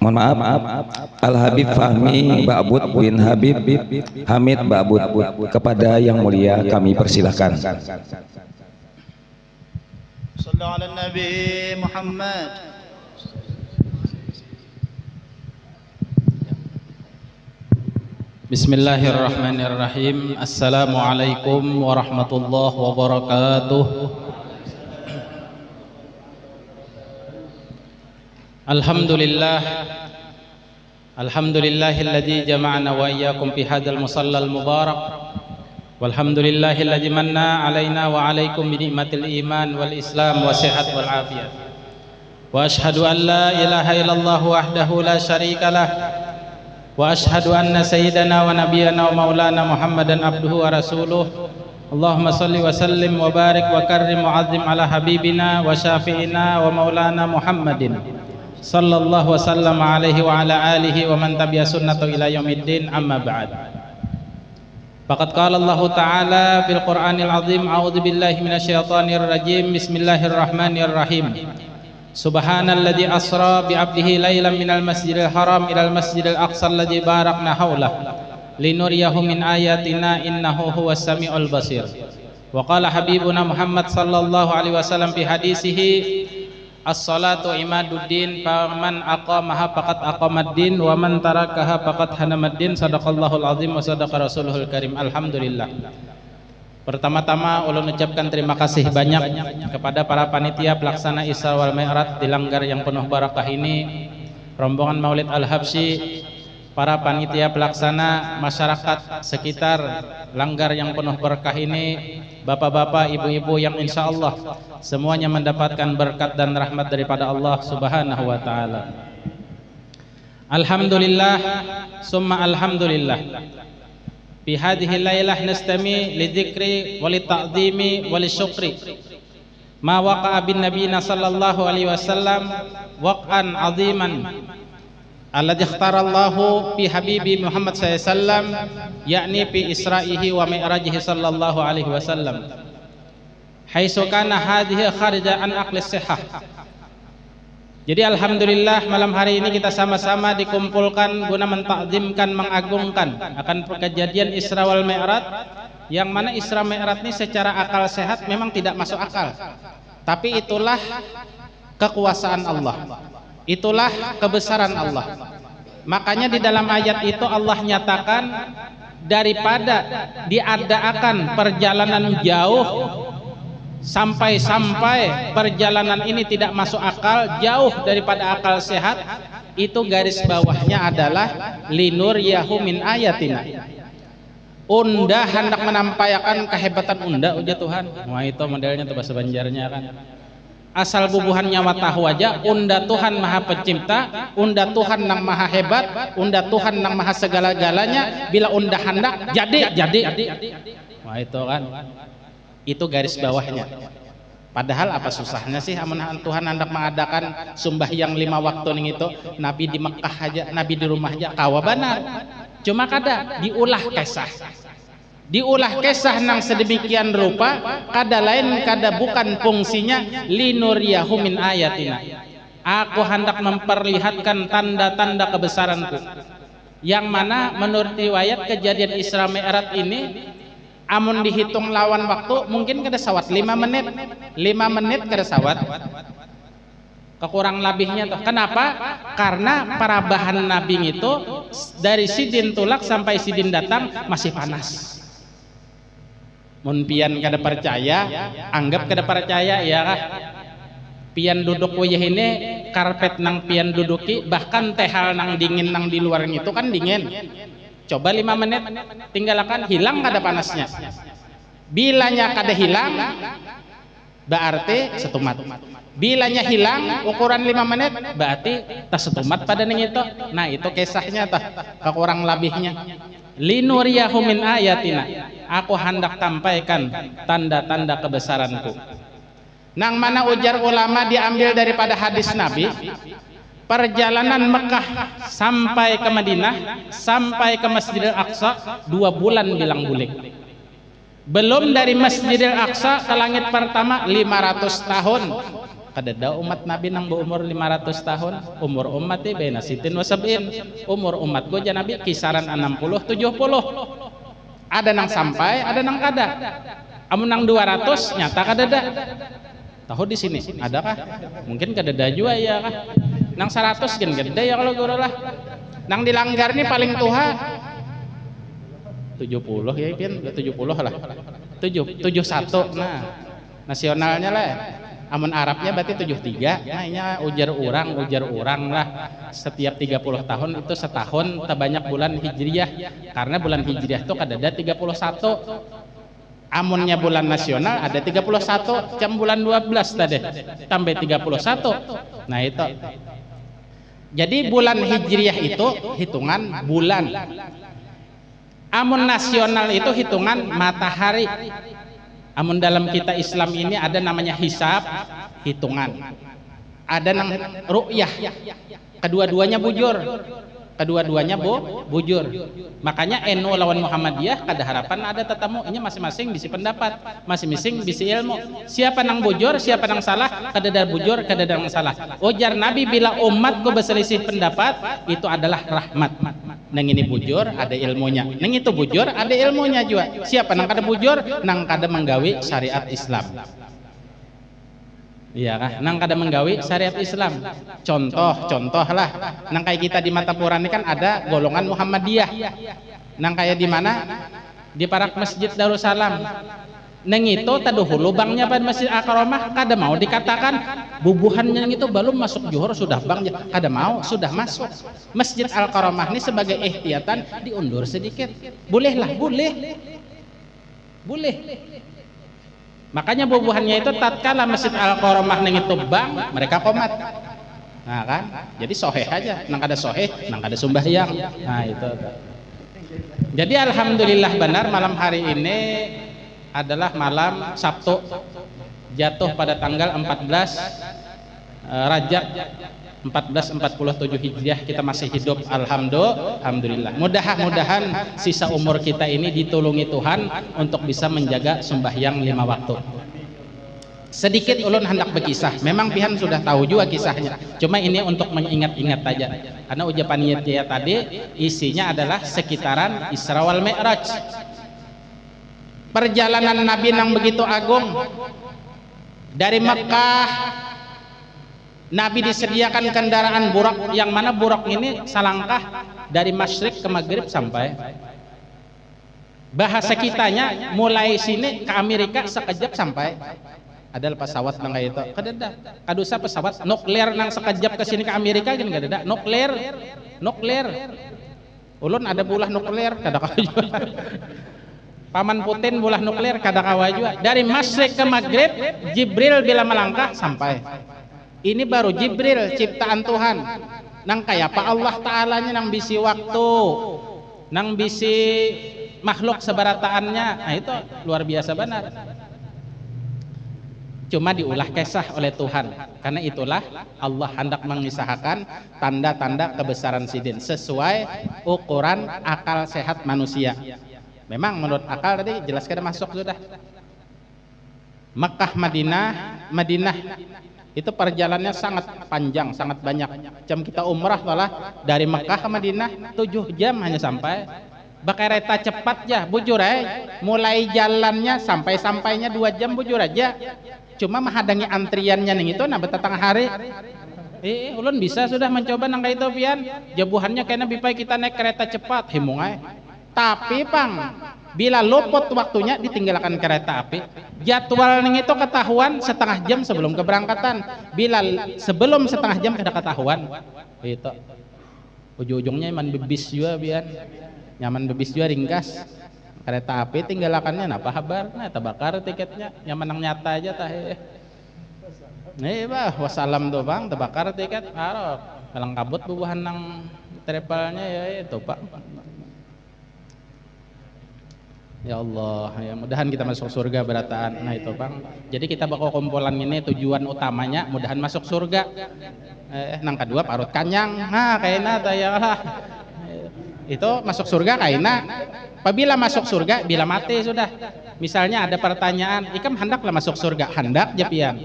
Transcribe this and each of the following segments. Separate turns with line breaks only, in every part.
Mohon maaf, Al Habib Fahmi Ba'bud bin Habib Hamid Ba'bud, kepada yang mulia kami persilahkan.
Sallu ala Nabi Muhammad.
Bismillahirrahmanirrahim. Assalamualaikum warahmatullahi wabarakatuh. Alhamdulillahilladzi jama'ana wa iyyakum fi hadzal musallal mubarak. Walhamdulillahilladzi manna 'alaina wa 'alaikum bi ni'matil iman wal islam wa sihat wal afiyah. Wa asyhadu an la ilaha illallah wahdahu la syarikalah. Wa asyhadu anna sayyidana wa nabiyyana wa maulana Muhammadan abduhu wa rasuluh. Allahumma salli wa sallim wa barik wa karrim wa azim ala habibina wa syafi'ina wa maulana Muhammadin sallallahu wasallam alaihi wa ala alihi wa man tabi'a sunnatu ila yaumiddin, amma ba'd. Faqad qala Allah ta'ala fil Qur'anil azim, a'udzu billahi minasyaitonir rajim, bismillahirrahmanirrahim. Subhanalladzi asra bi 'abdihi lailan minal masjidil haram ilal masjidil aqsa alladzi barakna haulahu linuriyahu min ayatina innahu huwas samiul basir. Wa qala habibuna Muhammad sallallahu alaihi wasallam fi hadisihi, as-salatu imaduddin, faman aqamaha faqad aqamaddin wa man tarakaha faqad hanamaddin. Sadaqallahul azim wa sadaqa rasuluhul karim. Alhamdulillah. Pertama-tama ulun ucapkan terima kasih banyak kepada para panitia pelaksana Isra wal Mi'raj di Langgar yang penuh barakah ini, rombongan Maulid Al-Habsyi, para panitia pelaksana, masyarakat sekitar Langgar yang penuh berkah ini, bapak-bapak, ibu-ibu yang insya Allah semuanya mendapatkan berkat dan rahmat daripada Allah Subhanahu wa ta'ala. Alhamdulillah summa alhamdulillah. Fi hadhihi lailah nastami lidzikri wa lita'zimi wa lisyukri ma waqa'a bin nabiyina sallallahu alaihi wasallam waq'an 'aziman alladzi ikhtarallahu fi habibi Muhammad sallallahu alaihi wasallam, yakni fi isra'ihi wa mi'rajihi sallallahu alaihi wasallam, haitsu kana hadhihi kharija an aqlis sihah. Jadi alhamdulillah malam hari ini kita sama-sama dikumpulkan guna mentakzimkan, mengagungkan akan kejadian Isra wal Mi'raj, yang mana Isra Mi'raj ini secara akal sehat memang tidak masuk akal, tapi itulah kekuasaan Allah, itulah kebesaran Allah. Makanya di dalam ayat itu Allah nyatakan, daripada diadakan perjalanan jauh sampai perjalanan ini tidak masuk akal, jauh daripada akal sehat, itu garis bawahnya adalah linuriyahu min ayatina. Unda hendak menampakkan kehebatan unda, uja Tuhan. Wah, itu modelnya tuh bahasa Banjarnya kan. Asal bubuhan nyawa tahu aja, unda Tuhan maha pencipta, unda Tuhan nang maha hebat, unda Tuhan nang maha segala-galanya. Bila unda hendak jadi. Wah, itu kan, itu garis bawahnya. Padahal apa susahnya sih amun Tuhan hendak mengadakan sembahyang 5 waktu ning itu, Nabi di Mekah aja, Nabi di rumah aja kawa benar. Cuma kada diulah kisah nang sedemikian rupa, kada lain kada bukan fungsinya linuriyahu min ayatina. Aku hendak memperlihatkan tanda-tanda kebesaranku, yang mana menurut riwayat kejadian Isra Mi'raj ini amun dihitung lawan waktu mungkin kada sawat 5 menit kada sawat, kekurang lebihnya tuh. Kenapa? Karena parabahan Nabi itu dari sidin tulak sampai sidin datang masih panas. Mun pian kada percaya, anggap kada percaya ya kah? Pian duduk wayah ini karpet nang pian duduki, bahkan tehal nang dingin nang di luar itu kan dingin. Coba 5 menit tinggalkan, hilang kada panasnya. Bilanya kada hilang berarti setumat. Bilanya hilang ukuran 5 menit berarti tas setumat pada ning itu. Nah, itu kisahnya tah kekurang lebihnya. Linuriyahu min ayatina. Aku hendak tampaikan tanda-tanda kebesaranku. Nang mana ujar ulama diambil daripada hadis Nabi, perjalanan Mekah sampai ke Madinah, sampai ke Masjidil Aqsa 2 bulan bilang bulik. Belum dari Masjidil Aqsa ke langit pertama 500 tahun. kadada umat Nabi nang berumur 500 tahun, umur umat baina sitin wa sab'in, umur umat gua ja Nabi kisaran 60 70. Ada nang sampai, ada nang kada. Amun nang 200 nyata kadada. Tahu di sini adakah? Mungkin kadada juga ya kah? Nang 100 kan gede ya kalau guru lah. Nang dilanggar nih paling tua 70 ya kan, 70 lah. 71. Nah, nasionalnya lah. Amun Arabnya berarti 73. Nah, ini ujar orang lah. Setiap 30 tahun itu setahun terbanyak bulan Hijriyah. Karena bulan Hijriyah itu kadada 31. Amunnya bulan nasional ada 31, jam bulan 12 tadi tambah 31. Nah itu. Jadi bulan Hijriyah itu hitungan bulan. Amun nasional itu hitungan matahari. Amun dalam kita Islam ini ada namanya hisab, hitungan. Ada nang ru'yah. Kedua-duanya bujur. Kedua-duanya bujur. Makanya NU lawan Muhammadiyah kada harapan ada tetamu. Ini masing-masing bisi pendapat, masing-masing bisi ilmu. Siapa nang bujur, siapa nang salah, kada ada bujur, kada ada nang salah. Ujar Nabi bila umat ko berselisih pendapat, itu adalah rahmat. Nang ini bujur ada ilmunya, nang itu bujur ada ilmunya juga. Siapa nang kada bujur, nang kada menggawi syariat Islam. Iya kah? Nang kada menggawi syariat Islam. Contoh lah. Nang kayak kita di mata Purani kan ada golongan Muhammadiyah. Nang kayak di mana? Di parak Masjid Darussalam. Nang itu taduh lubangnya pada Masjid Al-Karamah kada mau dikatakan bubuhannya itu belum masuk juhur sudah bang, kada mau sudah masuk. Masjid Al-Karamah ini sebagai ihtiyatan diundur sedikit. Bolehlah, boleh. Makanya bubuhannya itu tatkala Masjid Al-Karamah nang itu bang, mereka komat. Nah kan, jadi soheh aja, nang kada soheh, nang kada sembahyang. Nah itu. Jadi alhamdulillah benar malam hari ini adalah malam Sabtu, jatuh pada tanggal 14 Rajab 1447 Hijriah. Kita masih hidup, alhamdulillah. Mudah-mudahan sisa umur kita ini ditulungi Tuhan untuk bisa menjaga sembahyang 5 waktu. Sedikit ulun hendak berkisah. Memang pihan sudah tahu juga kisahnya. Cuma ini untuk mengingat-ingat aja. Karena ucapan niatnya tadi isinya adalah sekitaran Isra wal Mi'raj. Perjalanan Nabi yang begitu agung dari Mekah. Nabi disediakan kendaraan burak, yang mana burak ini salangkah dari masyrik ke maghrib sampai. Bahasa kitanya mulai sini ke Amerika sekejap sampai. Ada pesawat nang kayak itu. Kadada. Kadusa pesawat nuklir nang sekejap ke sini ke Amerika gini kadada. Nuklir. Ulun ada bulah nuklir kada kayu. Paman Putin bulah nuklir kada kawa juga. Dari masyrik ke maghrib Jibril bila melangkah sampai. Ini baru Jibril ciptaan Tuhan. Nang kaya apa Allah Ta'alanya nang bisi waktu, nang bisi makhluk sebarataannya. Nah itu luar biasa benar. Cuma diulah kisah oleh Tuhan. Karena itulah Allah hendak mengisahkan tanda-tanda kebesaran sidin sesuai ukuran akal sehat manusia. Memang menurut akal tadi jelas kada masuk sudah. Mekah Madinah itu perjalanannya sangat panjang, sangat banyak. Jam kita umrah malah dari Mekah ke Madinah 7 jam hanya sampai. Kereta cepat ya, bujur mulai jalannya sampai sampainya 2 jam bujur aja. Cuma menghadangi antriannya ning itu nambah tetang hari. Ulun bisa sudah mencoba nang itu pian. Jabuhannya kena bipai kita naik kereta cepat himungai. Tapi pang bila luput waktunya ditinggalkan kereta api, jadwal ning itu ketahuan setengah jam sebelum keberangkatan. Bila sebelum setengah jam kada ketahuan. Itu. Ujung-ujungnya iman bebis juga biar nyaman bebis juga ringkas. Kereta api tinggalkannya napa kabar? Nah, tabakar tiketnya. Nyaman nang nyata aja tah. Nih bah, wassalam tuh bang, tabakar tiket. Harap kalang kabut bubuhan nang travelnya ya itu pak. Ya Allah, ya mudahan kita masuk surga berataan. Nah itu bang. Jadi kita bakal kumpulan ini tujuan utamanya mudahan masuk surga. Nang kedua parut kanyang. Nah kayaknya tayalah. Itu masuk surga kayaknya. Apabila masuk surga, bila mati sudah. Misalnya ada pertanyaan, ikam hendaklah masuk surga. Hendak jepian.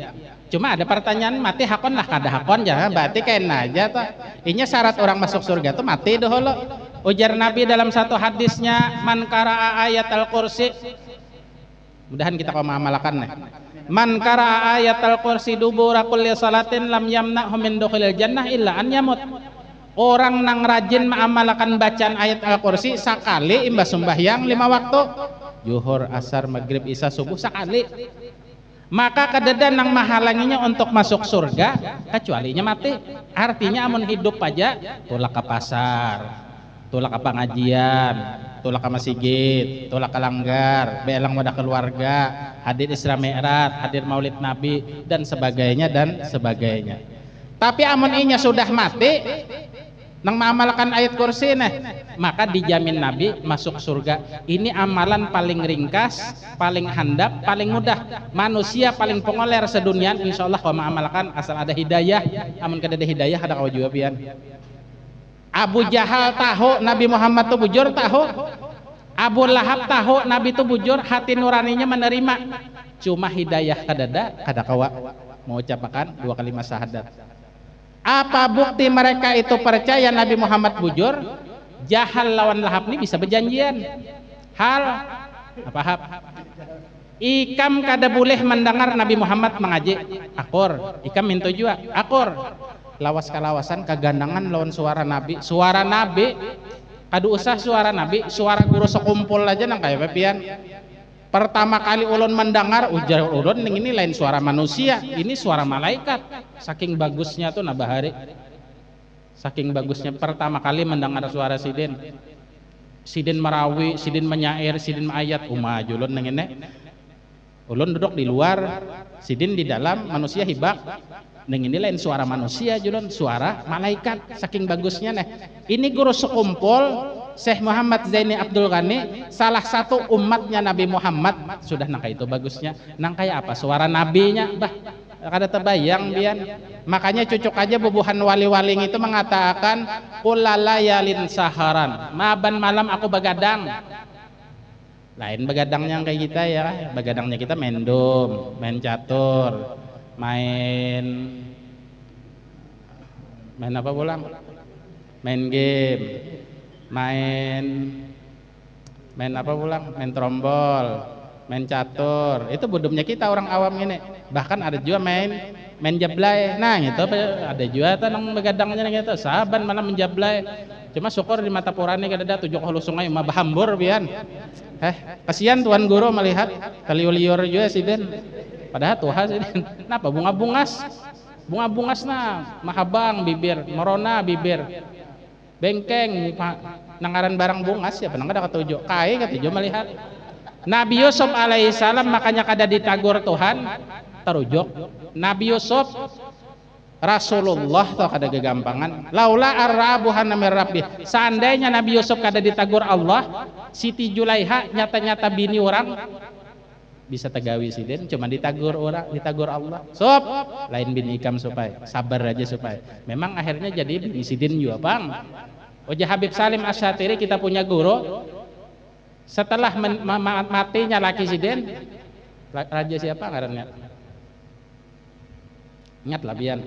Cuma ada pertanyaan mati hakon lah kada hakon jangan berarti kena aja tuh. Ini syarat orang masuk surga tuh mati dahulu. Ujar Nabi dalam satu hadisnya, man qara'a ayat al-kursi, mudahan kita kau mengamalkan nih. Man qara'a ayat al-kursi dubura kulli salatin lam yamna'hu min dukhulil jannah illa an yamut. Orang nang rajin mengamalkan bacaan ayat al-kursi sekali imbas sembahyang 5 waktu, zuhur, asar, maghrib, isya, subuh sekali, maka kadada nang mahalanginya untuk masuk surga kecualinya mati. Artinya amun hidup aja tulak ke pasar, tulak ke pengajian, tulak ke masjid, tulak ke langgar, belang wadah keluarga, hadir Isra Mi'raj, hadir Maulid Nabi dan sebagainya dan sebagainya. Tapi amun inya sudah mati nang mengamalkan ayat kursi maka dijamin Nabi masuk surga. Ini amalan paling ringkas, paling handap, paling mudah. Manusia paling pengoler sedunia insyaallah kalau mengamalkan asal ada hidayah. Amun kada ada hidayah ada kau jawabian. Abu Jahal tahu Nabi Muhammad tuh bujur, tahu. Abu Lahab tahu Nabi tuh bujur, hati nuraninya menerima. Cuma hidayah kada kawa mau ucapkan 2 kalimat syahadat. Apa bukti mereka itu percaya Nabi Muhammad bujur? Jahal lawan Lahab ini bisa berjanjian. Hal apa hab? Ikam kada boleh mendengar Nabi Muhammad mengaji. Akur, ikam minta juga. Akur. Lawas kalawasan kegandangan lawan suara Nabi. Suara Nabi kadu usah suara Nabi, suara guru sekumpul aja nang kaya pepian. Pertama kali ulun mendengar ujar ulun ini lain suara manusia, ini suara malaikat. Saking bagusnya tuh nabahari. Saking bagusnya pertama kali mendengar suara sidin. Sidin merawi, sidin menyair, sidin ayat umaj ulun nang ini. Ulun duduk di luar, sidin di dalam, manusia hibak. Nang ini lain suara manusia julun, suara malaikat. Saking bagusnya Ini guru sekumpul Syekh Muhammad Zaini Abdul Ghani, salah satu umatnya Nabi Muhammad. Sudah nangka itu bagusnya. Nang kayak apa suara nabinya bah kada terbayang bian. Makanya cucuk aja bubuhan wali-wali itu mengatakan qulalayalin saharan, maban malam aku begadang. Lain begadangnya yang kayak kita ya. Begadangnya kita main dum, main catur, main apa pulang, main game, main apa pulang, main trombol, main catur. Itu budumnya kita orang awam ini. Bahkan ada juga main jablay. Nah gitu ada juga tanang begadangnya gitu. Saban malam menjablay. Cuma syukur di mata purane kada ada 7 hulu sungai mah bahambur bian. Kasihan tuan guru melihat kaliuliur juga sih Ben. Padahal tuha sih. Kenapa bunga-bungas mahabang bibir, merona bibir. Bengkeng nangaran barang bungas ya penang kada ketujuh kai ketujuh melihat Nabi Yusuf alaihissalam makanya kada ditagur Tuhan terujuk Nabi Yusuf Rasulullah tuh kada gegampangan laula arrabuhan namir rabbi. Seandainya Nabi Yusuf kada ditagur Allah, Siti Julaiha nyata-nyata bini orang bisa tegawi sidin, cuma ditagur orang, ditagur Allah. Sob, lain bin ikam supaya sabar aja supaya. Memang akhirnya jadi bin sidin juga bang. Uja Habib Salim Asyatiri kita punya guru. Setelah matinya laki sidin, raja siapa ngarannya? Ingat lah bian.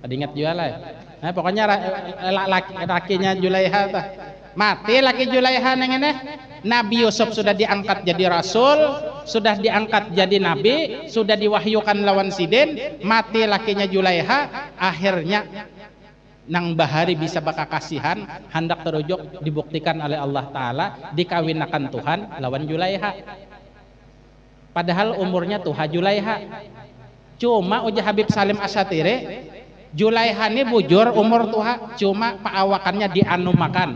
Ada ingat juga lah. Nah, pokoknya lakinya Julaiha tuh. Mati laki Julaiha neng ini. Nabi Yusuf sudah diangkat jadi rasul, sudah diangkat jadi nabi, sudah diwahyukan lawan sidin, mati lakinya Julaiha, akhirnya nang bahari bisa baka kasihan, hendak terujuk dibuktikan oleh Allah Ta'ala, dikawinakan Tuhan lawan Julaiha. Padahal umurnya tuha Julaiha. Cuma uji Habib Salim Asyatiri, Julaiha ini bujur umur tuha, cuma paawakannya dianumakan.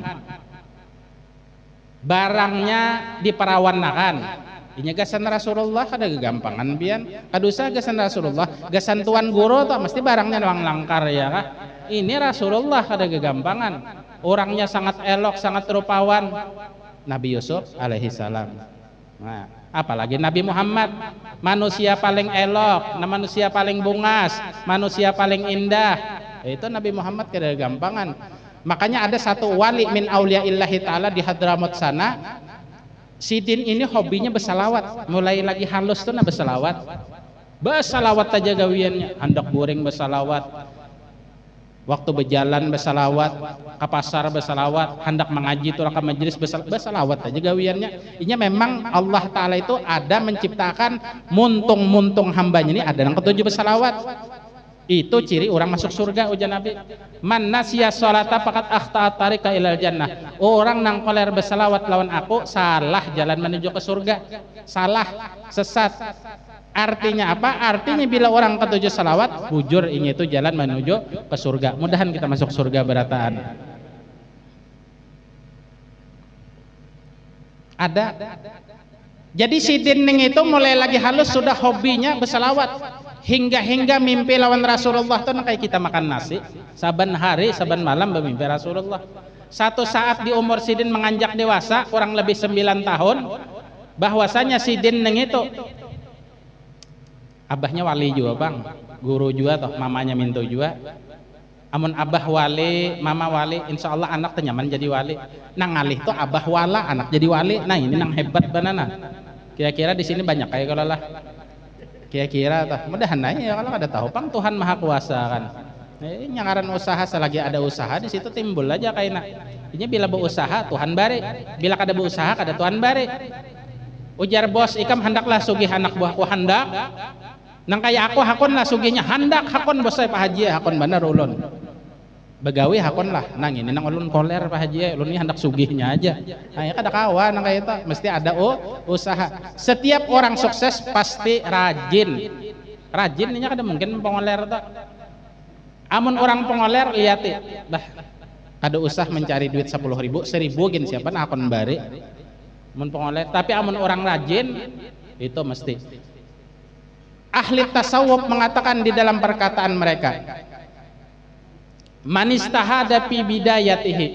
Barangnya diperawannakan. Inya gasan Rasulullah ada kegampangan bian. Kadusa gasan Rasulullah, gasan tuan guru tuh mesti barangnya doang langkar ya kah? Ini Rasulullah ada kegampangan. Orangnya sangat elok, sangat rupawan. Nabi Yusuf alaihi salam. Nah, apalagi Nabi Muhammad, manusia paling elok, manusia paling bungas, manusia paling indah. Itu Nabi Muhammad kada kegampangan. Makanya ada satu wali min auliaillahi ta'ala di Hadramut sana. Sidin ini hobinya bersalawat. Mulai lagi halus tuh bersalawat. Bersalawat aja gawiannya, hendak goreng bersalawat, waktu berjalan bersalawat, ke pasar bersalawat, hendak mengaji turun ke majelis bersalawat aja gawiannya. Ini memang Allah Ta'ala itu ada menciptakan muntung-muntung hambanya ini ada yang ketujuh bersalawat. Itu ciri orang masuk surga ujar Nabi. Man nasiya sholata faqad akhta'a tariqa ilal jannah. Orang nang koler bersalawat lawan aku salah jalan menuju ke surga. Salah, sesat. Artinya apa? Artinya bila orang ketujuh salawat, bujur ini itu jalan menuju ke surga. Mudahan kita masuk surga berataan. Ada. Jadi si Dining itu mulai lagi halus sudah hobinya bersalawat. Hingga mimpi lawan Rasulullah tuh kayak kita makan nasi saban hari saban malam bermimpi Rasulullah. Satu saat di umur Sidin menganjak dewasa kurang lebih 9 tahun, bahwasanya Sidin neng itu abahnya wali juga bang, guru juga toh, mamanya minto juga. Amun abah wali, mama wali, insya Allah anak tenyaman jadi wali. Nang alih tuh abah wala, anak jadi wali. Nah ini nang hebat banana. Kira-kira di sini banyak kayak kalau lah. Kira-kira tuh, mudahan aja ya kalau ada tahu pang Tuhan Maha Kuasa kan. Nyangaran usaha selagi ada usaha di situ timbul aja kayak nak. Ini bila berusaha Tuhan bare, bila kada berusaha kada Tuhan bare. Ujar bos ikam hendaklah sugih anak buahku hendak. Nang kayak aku hakon lah sugihnya hendak hakon bos saya Pak Haji hakon bener ulun. Begawi hakon lah. Nang ini nang ulun koler Pak Haji ulun ini hendak sugihnya aja. Nah ya kada kawan nang kayak itu mesti ada usaha. Setiap orang sukses pasti rajin. Rajin ini kada mungkin pengoler tuh. Amun orang pengoler lihat dah kada usah mencari duit 10.000, 1.000 gin siapa nah akon bari. Amun pengoler, tapi amun orang rajin itu mesti. Ahli tasawuf mengatakan di dalam perkataan mereka, man istahada fi bidayatihi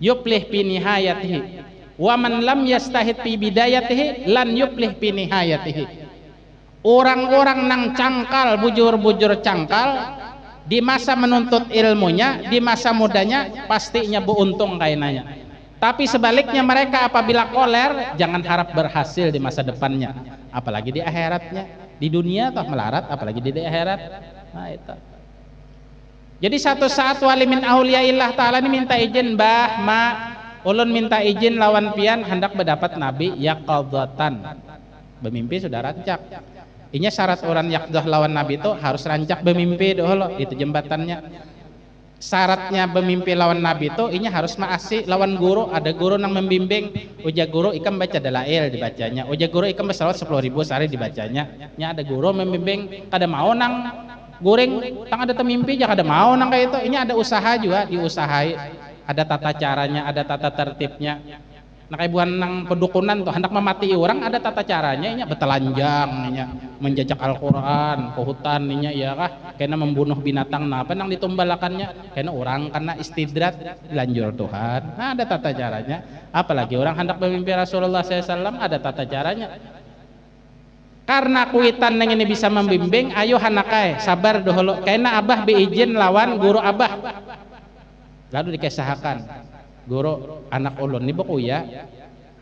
yuplih fi nihayatihi wa man lam yastahid fi bidayatihi lan yuplih fi nihayatihi. Orang-orang nang cangkal, bujur-bujur cangkal di masa menuntut ilmunya, di masa mudanya pastinya beruntung kainanya. Tapi sebaliknya mereka apabila koler jangan harap berhasil di masa depannya, apalagi di akhiratnya. Di dunia toh melarat, apalagi di akhirat. Nah itu. Jadi satu saat wali min auliyaillah ta'ala ini minta izin, Mbah, Ma, ulun minta izin lawan pian hendak mendapat Nabi yaqadzatan. Bermimpi sudah rancak. Inya syarat orang yakdah lawan Nabi itu harus rancak bermimpi dulu, itu jembatannya. Syaratnya bermimpi lawan Nabi itu inya harus maasi lawan guru. Ada guru yang membimbing, uja guru ikam baca dalail dibacanya, uja guru ikam bersalawat 10.000 sehari dibacanya. Nya ada guru membimbing, kada mau nang goreng tang ada temimpi aja kada mau nang kayak itu. Ini ada usaha juga, diusahai, ada tata caranya, ada tata tertibnya. Nah kayak bukan nang pedukunan tuh hendak memati orang ada tata caranya. Ini betelanjang, ini menjajak Al-Quran ke hutan, ini ya kah karena membunuh binatang. Nah apa nang ditumbalakannya karena orang karena istidrat lanjur Tuhan. Nah ada tata caranya. Apalagi orang hendak bermimpi Rasulullah SAW ada tata caranya. Karena kuitan yang ini bisa membimbing, ayo hanakai sabar dahulu. Karena abah beizin lawan guru abah. Lalu dikesahakan, guru anak ulun ini buku ya,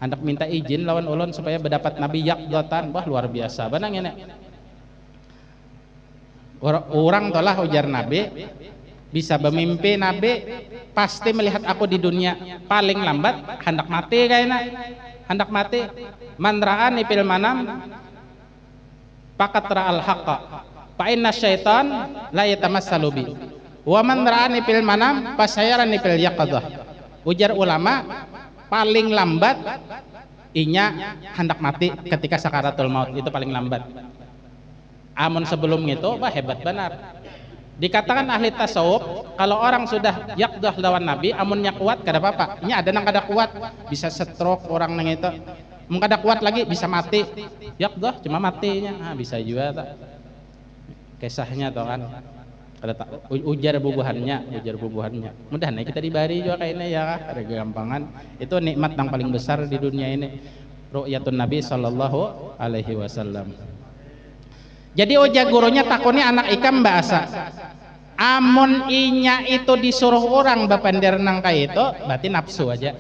hendak minta izin lawan ulun supaya mendapat Nabi yaqdzatan. Wah luar biasa, banang ini. Orang tolah ujar Nabi, bisa bermimpi Nabi pasti melihat aku di dunia. Paling lambat hendak mati kayaknya, hendak mati. Man ra'ani fil manam faqad ra'al haqqa fa inna syaitan la yatamassalu bi wa man ra'ani fil manam fasayarani fil yaqadzah. Ujar ulama paling lambat inya hendak mati ketika sakaratul maut, itu paling lambat. Amun sebelum itu wah hebat benar. Dikatakan ahli tasawuf kalau orang sudah yaqdah lawan Nabi amunnya kuat kada apa-apa. Ini ada nang kada kuat bisa stroke orang nang itu. Mun kada kuat lagi bisa mati. Yaqdah cuma matinya. Nah, bisa juga tak. Kisahnya toh kan. Kada tak ujar bubuhannya. Mudah-mudahan kita dibari juga kayaknya ya, ada gampangan. Itu nikmat yang paling besar di dunia ini. Ru'yatun Nabi sallallahu alaihi wasallam. Jadi oja gurunya takutnya anak ikam bahasa. Amun inya itu disuruh orang bapender nang kayak itu, berarti nafsu aja.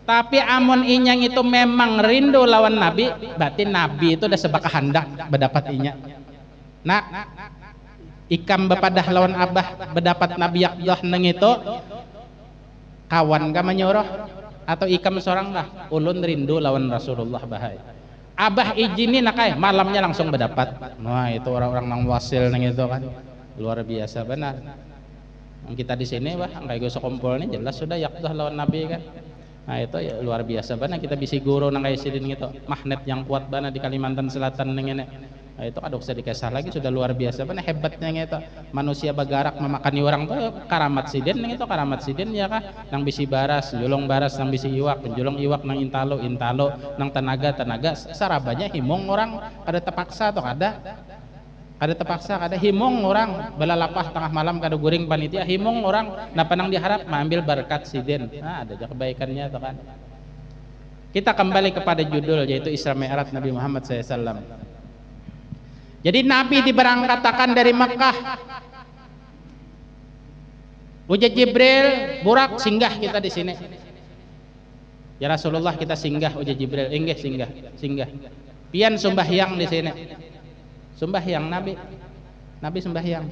Tapi amun inyang itu memang rindu lawan Nabi, berarti Nabi itu udah sebaka hendak berdapat inya. Nak, ikam bepadah lawan abah berdapat Nabi Yaqdah neng itu, kawan gak menyuruh atau ikam seorang lah, ulun rindu lawan Rasulullah bahaya. Abah izinin nakai, malamnya langsung berdapat. Wah itu orang-orang nang wasil neng itu kan, luar biasa benar. Kita di sini bah, kayak gue sekumpul nih jelas sudah Yaqdah lawan Nabi kan. Nah itu ya luar biasa banget kita bisa guru nang kayak sidin gitu, magnet yang kuat banget di Kalimantan Selatan neng ini. Nah itu kadang usah dikasih lagi sudah luar biasa banget hebatnya gitu. Manusia bagarak memakani orang tuh karamat sidin neng itu karamat sidin ya kah? Nang bisi baras, julung baras nang bisi iwak, julung iwak nang intalo, nang tenaga sarabanya himong orang ada terpaksa atau ada terpaksa, ada himong orang belalapah tengah malam kada guring panitia himong orang nah panang diharap mengambil berkat sidin. Nah ada aja kebaikannya tuh kan. Kita kembali kepada judul yaitu Isra Mi'raj Nabi Muhammad SAW. Jadi Nabi diberangkatkan dari Mekah, uja Jibril burak singgah kita di sini. Ya Rasulullah kita singgah uja Jibril, inggih singgah. Pian sembahyang di sini. Sembahyang Nabi sembahyang.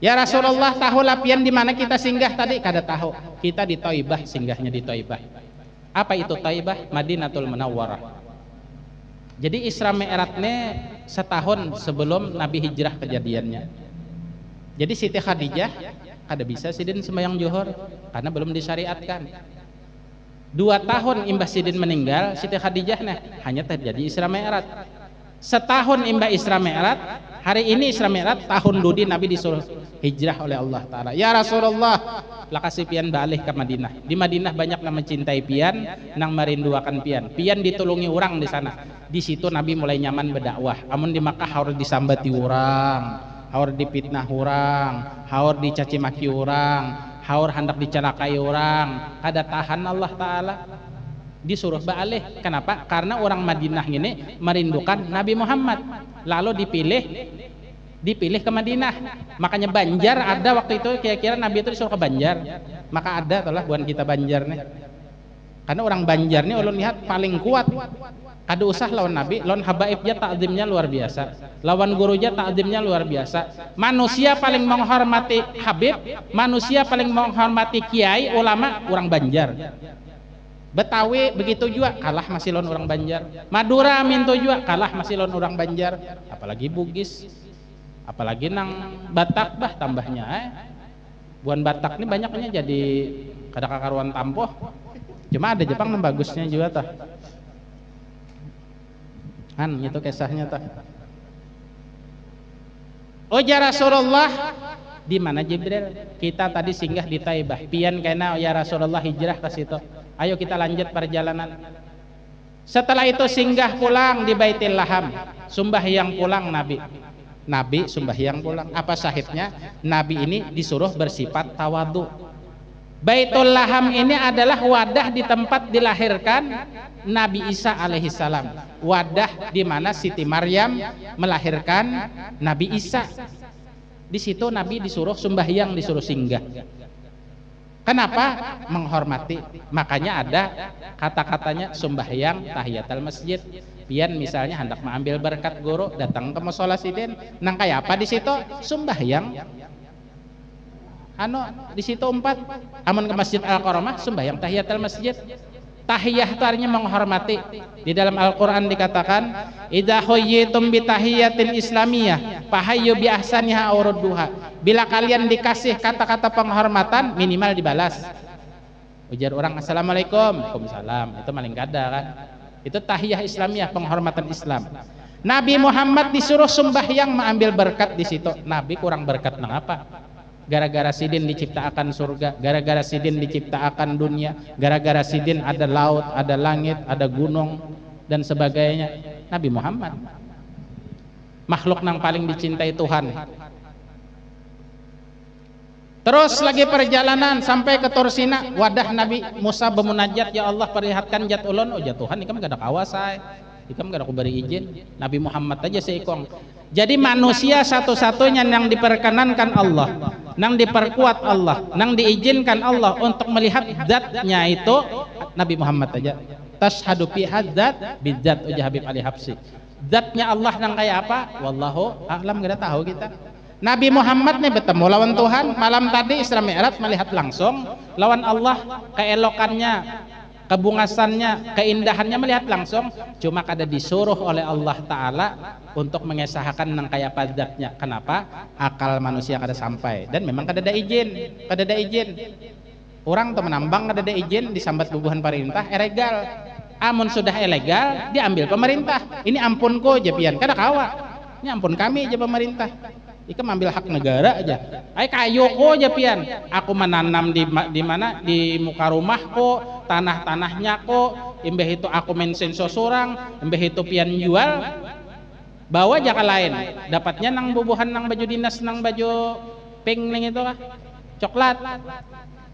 Ya Rasulullah tahu lapian di mana kita singgah tadi? Kada tahu. Kita di Thaibah, singgahnya di Thaibah. Apa itu Thaibah? Madinatul Munawwarah. Jadi Isra Mi'rajnya setahun sebelum Nabi hijrah kejadiannya. Jadi Siti Khadijah kada bisa sidin sembahyang zuhur karena belum disyariatkan. 2 tahun imbah sidin meninggal, Siti Khadijah hanya terjadi Isra Mi'raj. Setahun imbah Isra Mi'raj, hari ini Isra Mi'raj tahun dudi Nabi disuruh hijrah oleh Allah Ta'ala. Ya Rasulullah, lakasi pian balik ke Madinah. Di Madinah banyak yang mencintai pian, nang merinduakan pian. Pian ditulungi orang di sana. Di situ Nabi mulai nyaman berdakwah. Amun di Makkah harus disambati orang, harus dipitnah orang, harus dicaci maki orang, harus hendak dicelakai orang. Ada tahan Allah Ta'ala. Disuruh balik. Kenapa? Karena orang Madinah ini merindukan Nabi Muhammad. Lalu dipilih ke Madinah. Makanya Banjar ada waktu itu kira-kira Nabi itu disuruh ke Banjar. Maka ada telah bukan kita Banjar nih. Karena orang Banjar nih ulun lihat paling kuat. Kada usah lawan Nabi, lawan habaibnya takzimnya luar biasa. Lawan gurunya takzimnya luar biasa. Manusia paling menghormati habib, manusia paling menghormati kiai, ulama orang Banjar. Betawi begitu juga kalah masih lawan orang Banjar. Madura minto juga kalah masih lawan orang Banjar. Apalagi Bugis, apalagi nang Batak bah tambahnya. Buan Batak ini banyaknya jadi kada kakaruan tampoh. Cuma ada Jepang yang bagusnya juga tah. Kan itu kisahnya tah. Oh ya Rasulullah, di mana Jibril? Kita tadi singgah di Thaibah. Pian kena ya Rasulullah hijrah ke situ. Ayo kita lanjut perjalanan. Setelah itu singgah pulang di Baitul Laham, sembahyang pulang Nabi. Nabi sembahyang pulang. Apa syahidnya? Nabi ini disuruh bersifat tawadu. Baitul Laham ini adalah wadah di tempat dilahirkan Nabi Isa alaihissalam. Wadah di mana Siti Maryam melahirkan Nabi Isa. Di situ Nabi disuruh sembahyang, disuruh singgah. Kenapa? Menghormati. Makanya ada kata-katanya sembahyang tahiyatul masjid. Pian misalnya hendak mengambil berkat guru, datang ke mushola sidin, nang kayak apa di situ? Sembahyang. Di situ 4. Amun ke Masjid Al-Karamah sembahyang tahiyatul masjid. Tahiyah itu artinya menghormati. Di dalam Al-Qur'an dikatakan, "Idza huyyitum bi tahiyatin islamiyah, fahayyu bi ahsaniha aw rudduha." Bila kalian dikasih kata-kata penghormatan, minimal dibalas. Ujar orang assalamualaikum, waalaikumsalam. Itu maling kada kan? Itu tahiyah Islamiyah, penghormatan Islam. Nabi Muhammad disuruh sembahyang mengambil berkat di situ. Nabi kurang berkat nang apa? Gara-gara sidin diciptakan surga, gara-gara sidin diciptakan dunia, gara-gara sidin ada laut, ada langit, ada gunung dan sebagainya. Nabi Muhammad makhluk nang paling dicintai Tuhan. Terus lagi perjalanan sampai ke Tursina, wadah Nabi Musa bermunajat, ya Allah perlihatkan jat ulun. Oh ya Tuhan, ikam gak ada kawasai, ikam gak ada aku beri izin. Nabi Muhammad aja seikong. Jadi manusia satu-satunya yang diperkenankan Allah, yang diperkuat Allah, yang diizinkan Allah untuk melihat zatnya itu Nabi Muhammad aja. Tashhadu fi hadzat bidzat uja Habib Ali Habsyi. Zatnya Allah nang kayak apa? Wallahu a'lam, enggak tahu kita. Nabi Muhammad nih bertemu lawan Tuhan malam tadi Isra Mi'raj, melihat langsung lawan Allah, keelokannya, kebungasannya, keindahannya melihat langsung. Cuma kada disuruh oleh Allah Ta'ala untuk mengesahkan nang kayak apa zatnya. Kenapa? Akal manusia kada sampai, dan memang kada ada izin, kada ada izin. Orang tuh menambang kada ada izin, disambat bubuhan perintah ilegal. Amun sudah ilegal diambil pemerintah. Ini ampunku aja pian, kada kawa. Ini ampun kami aja pemerintah. Ika ambil hak negara aja. Ay kayu ko aja pian. Aku menanam di mana? Di muka rumahku, tanah-tanahnya ko. Imbeh itu aku mensen seseorang, imbeh itu pian jual. Bawa aja ke lain. Dapatnya nang bubuhan nang baju dinas, nang baju pink ning itu kah? Coklat.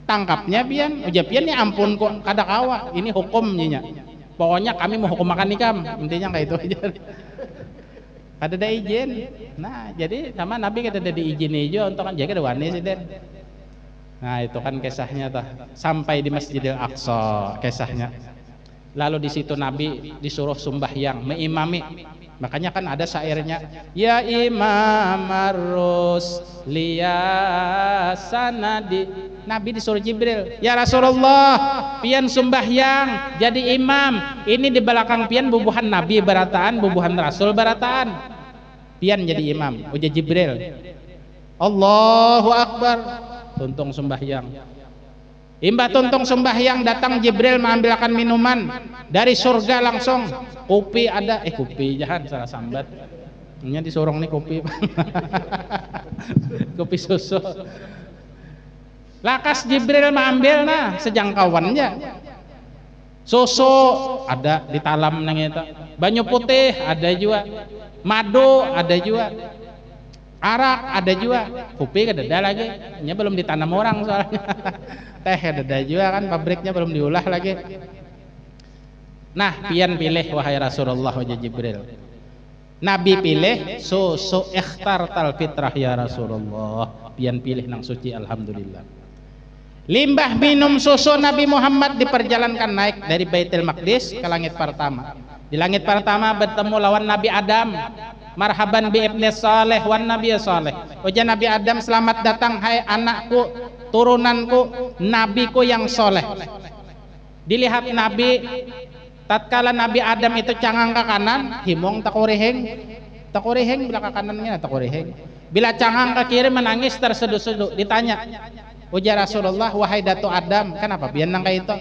Tangkapnya pian, uja pian ni ampun kok kada kawa. Ini hukumnya. Pokoknya kami mau hukum makan ikam, intinya kayak itu aja. Kada ada izin. Nah, jadi sama Nabi kada ada diizin aja untuk kan jaga wani sih Den. Nah, itu kan kisahnya tuh. Sampai di Masjidil Aqsa kisahnya. Lalu di situ Nabi disuruh sembahyang, mengimami. Makanya kan ada syairnya, ya imam arus liya sanadi. Nabi disuruh Jibril, ya Rasulullah, pian sembahyang jadi imam. Ini di belakang pian bubuhan Nabi barataan, bubuhan Rasul barataan. Pian jadi imam, uja Jibril. Allahu Akbar, tuntung sembahyang. Imba tuntung sembahyang, datang Jibril mengambilkan minuman dari surga langsung. Kopi ada, kopi jangan salah sambat. Ini disorong nih kopi. Kopi susu. Lakas Jibril mengambil nah sejangkauannya. Susu ada di talam nang itu. Banyu putih ada juga. Madu ada juga. Arak ada juga. Kopi kada ada lagi. Ini belum ditanam orang soalnya. Teh ada juga kan, pabriknya belum diolah lagi. Nah, pian pilih wahai Rasulullah wajah Jibril. Nabi pilih susu ikhtar tal fitrah ya Rasulullah. Pian pilih nang suci, alhamdulillah. Limbah minum susu Nabi Muhammad diperjalankan naik dari Baitul Maqdis ke langit pertama. Di langit pertama bertemu lawan Nabi Adam. Marhaban bi ibni saleh wan nabi saleh. Ujar Nabi Adam, selamat datang hai anakku, turunanku, nabiku yang soleh. Dilihat Nabi, tatkala Nabi Adam itu cangang ke kanan, himong takuriheng bila ke kanannya takuriheng. Bila cangang ke kiri menangis terseduh-seduh. Ditanya, ujar Rasulullah, wahai Datu Adam, kenapa biar nang kayak itu?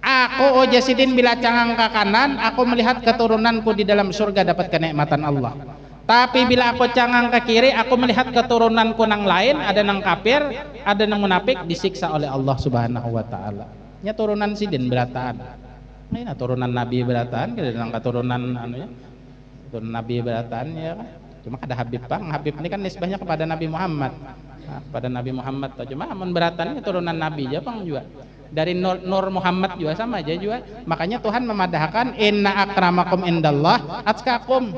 Aku ujar sidin bila cangang ke kanan, aku melihat keturunanku di dalam surga dapat kenikmatan Allah. Tapi bila aku cangang ke kiri, aku melihat keturunanku nang lain, ada nang kafir, ada nang munafik, disiksa oleh Allah Subhanahu wa taala. Nya turunan sidin berataan. Ini turunan Nabi berataan, kada nang keturunan anu ya. Turunan Nabi berataan ya kan. Cuma ada Habib Bang, Habib ini kan nisbahnya kepada Nabi Muhammad. Nah, pada Nabi Muhammad cuma amun berataan turunan Nabi aja Bang juga. Dari Nur Muhammad juga sama aja juga. Makanya Tuhan memadahkan inna akramakum indallah atqakum.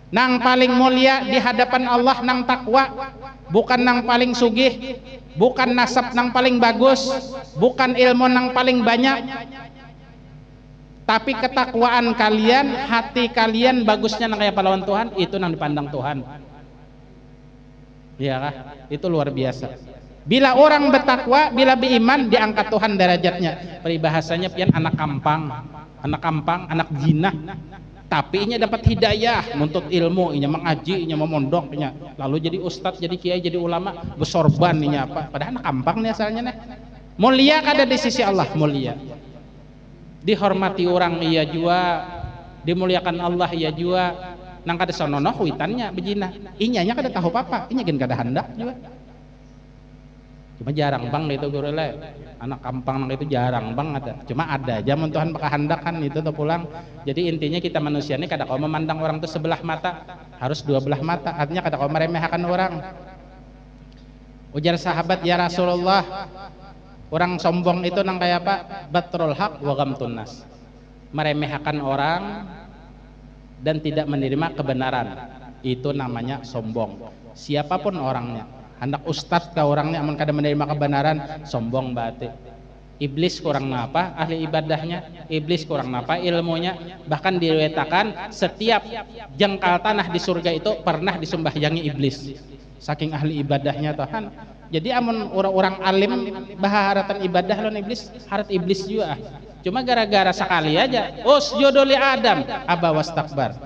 Nang paling mulia di hadapan Allah nang takwa, bukan nang paling sugih, bukan nasab nang paling bagus, bukan ilmu nang paling banyak, tapi ketakwaan kalian, hati kalian bagusnya nang kayak pahlawan Tuhan, itu nang dipandang Tuhan. Iya kah? Itu luar biasa. Bila orang bertakwa, bila beriman, diangkat Tuhan derajatnya. Peribahasanya pian anak kampang, anak jinah. Tapi inya dapat hidayah, nuntut ilmu, inya mengaji, inya memondok, inya lalu jadi ustadz, jadi kiai, jadi ulama, besorban inya apa? Padahal anak kampang nih asalnya nih. Mulia kada di sisi Allah, mulia. Dihormati orang iya juga, dimuliakan Allah iya juga. Nang kada sonono kuitannya bejina. Inyanya kada tahu apa, inya gen kada hendak juga. Cuma jarang bang itu guru le, anak kampang itu jarang bang ada. Cuma ada aja Tuhan pakai kan itu tuh pulang. Jadi intinya kita manusia ini kada kau memandang orang tuh sebelah mata, harus dua belah mata. Artinya kada kau meremehkan orang. Ujar sahabat, ya Rasulullah, orang sombong itu nang kayak apa? Batrul haq wa ghamtun nas. Meremehkan orang dan tidak menerima kebenaran. Itu namanya sombong. Siapapun orangnya. Hendak ustadz ke orangnya amun kada menerima kebenaran, sombong batik. Iblis kurang apa ahli ibadahnya, iblis kurang apa ilmunya. Bahkan diriwayatkan setiap jengkal tanah di surga itu pernah disumbahyangi iblis, saking ahli ibadahnya Tuhan. Jadi amun orang-orang alim baharatan ibadah lawan iblis, harat iblis juga. Cuma gara-gara sekali aja usjudu li Adam aba wastakbar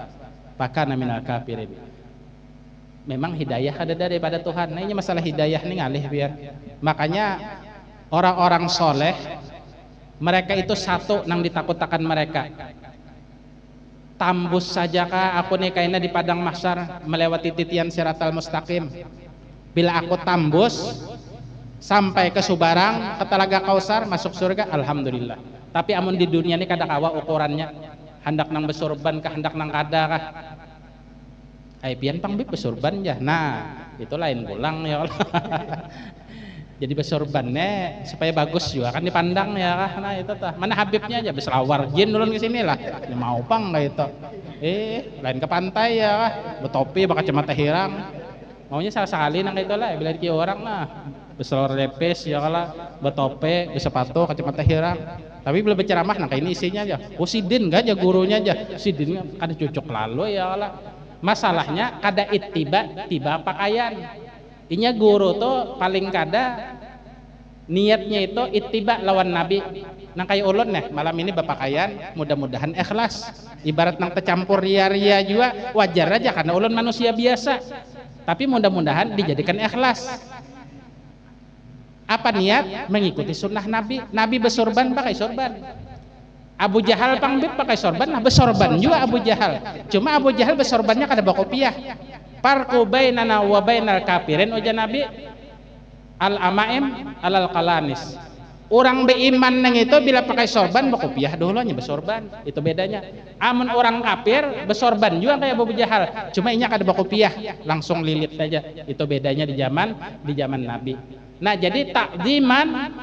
fakana minal kafirin. Memang hidayah ada daripada Tuhan. Nah ini masalah hidayah nih ngalih biar. Makanya orang-orang soleh mereka itu satu nang ditakut-takan mereka. Tambus saja kah aku nih kayaknya di padang mahsyar melewati titian siratal mustaqim. Bila aku tambus sampai ke Subarang, ke Telaga Kausar, masuk surga, alhamdulillah. Tapi amun di dunia ini kada kawa ukurannya, hendak nang besurban kah, hendak nang kada kah. Ai pian pang bib besurban ya. Nah, itu lain pulang ya Allah. Jadi besurbannya supaya bagus juga kan dipandang ya kah. Nah itu tah. Mana Habibnya aja beselawar jin nulun ke sini lah. Ya mau pang lah itu. Lain ke pantai ya kah. Betopi pakai kacamata hirang. Maunya salah sekali nang itu lah bila ki orang nah. Beselawar lepes ya kala, betope, besepatu, kacamata hirang. Tapi belum berceramah nang ini isinya aja. Oh sidin enggak aja gurunya aja. Sidin kada cucuk lalu ya kala. Masalahnya kada ittiba tiba pakaian. Inya guru tuh paling kada niatnya itu ittiba lawan nabi. Nang kayak ulun nih malam ini berpakaian mudah-mudahan ikhlas. Ibarat nang tercampur ria-ria juga wajar aja karena ulun manusia biasa. Tapi mudah-mudahan dijadikan ikhlas. Apa niat? Mengikuti sunnah nabi. Nabi besorban pakai sorban. Abu Jahal pangbit pakai sorban, nah besorban juga Abu Jahal. Cuma Abu Jahal besorbannya kada bakopiah. Farqu bainana wa bainal kafirin ujar Nabi al amaim alal qalanis. Orang beiman nang itu bila pakai sorban bakopiah dulunya besorban. Itu bedanya. Amun orang kafir besorban juga kayak Abu Jahal. Cuma inya kada bakopiah, langsung lilit aja. Itu bedanya di zaman Nabi. Nah, jadi takdiman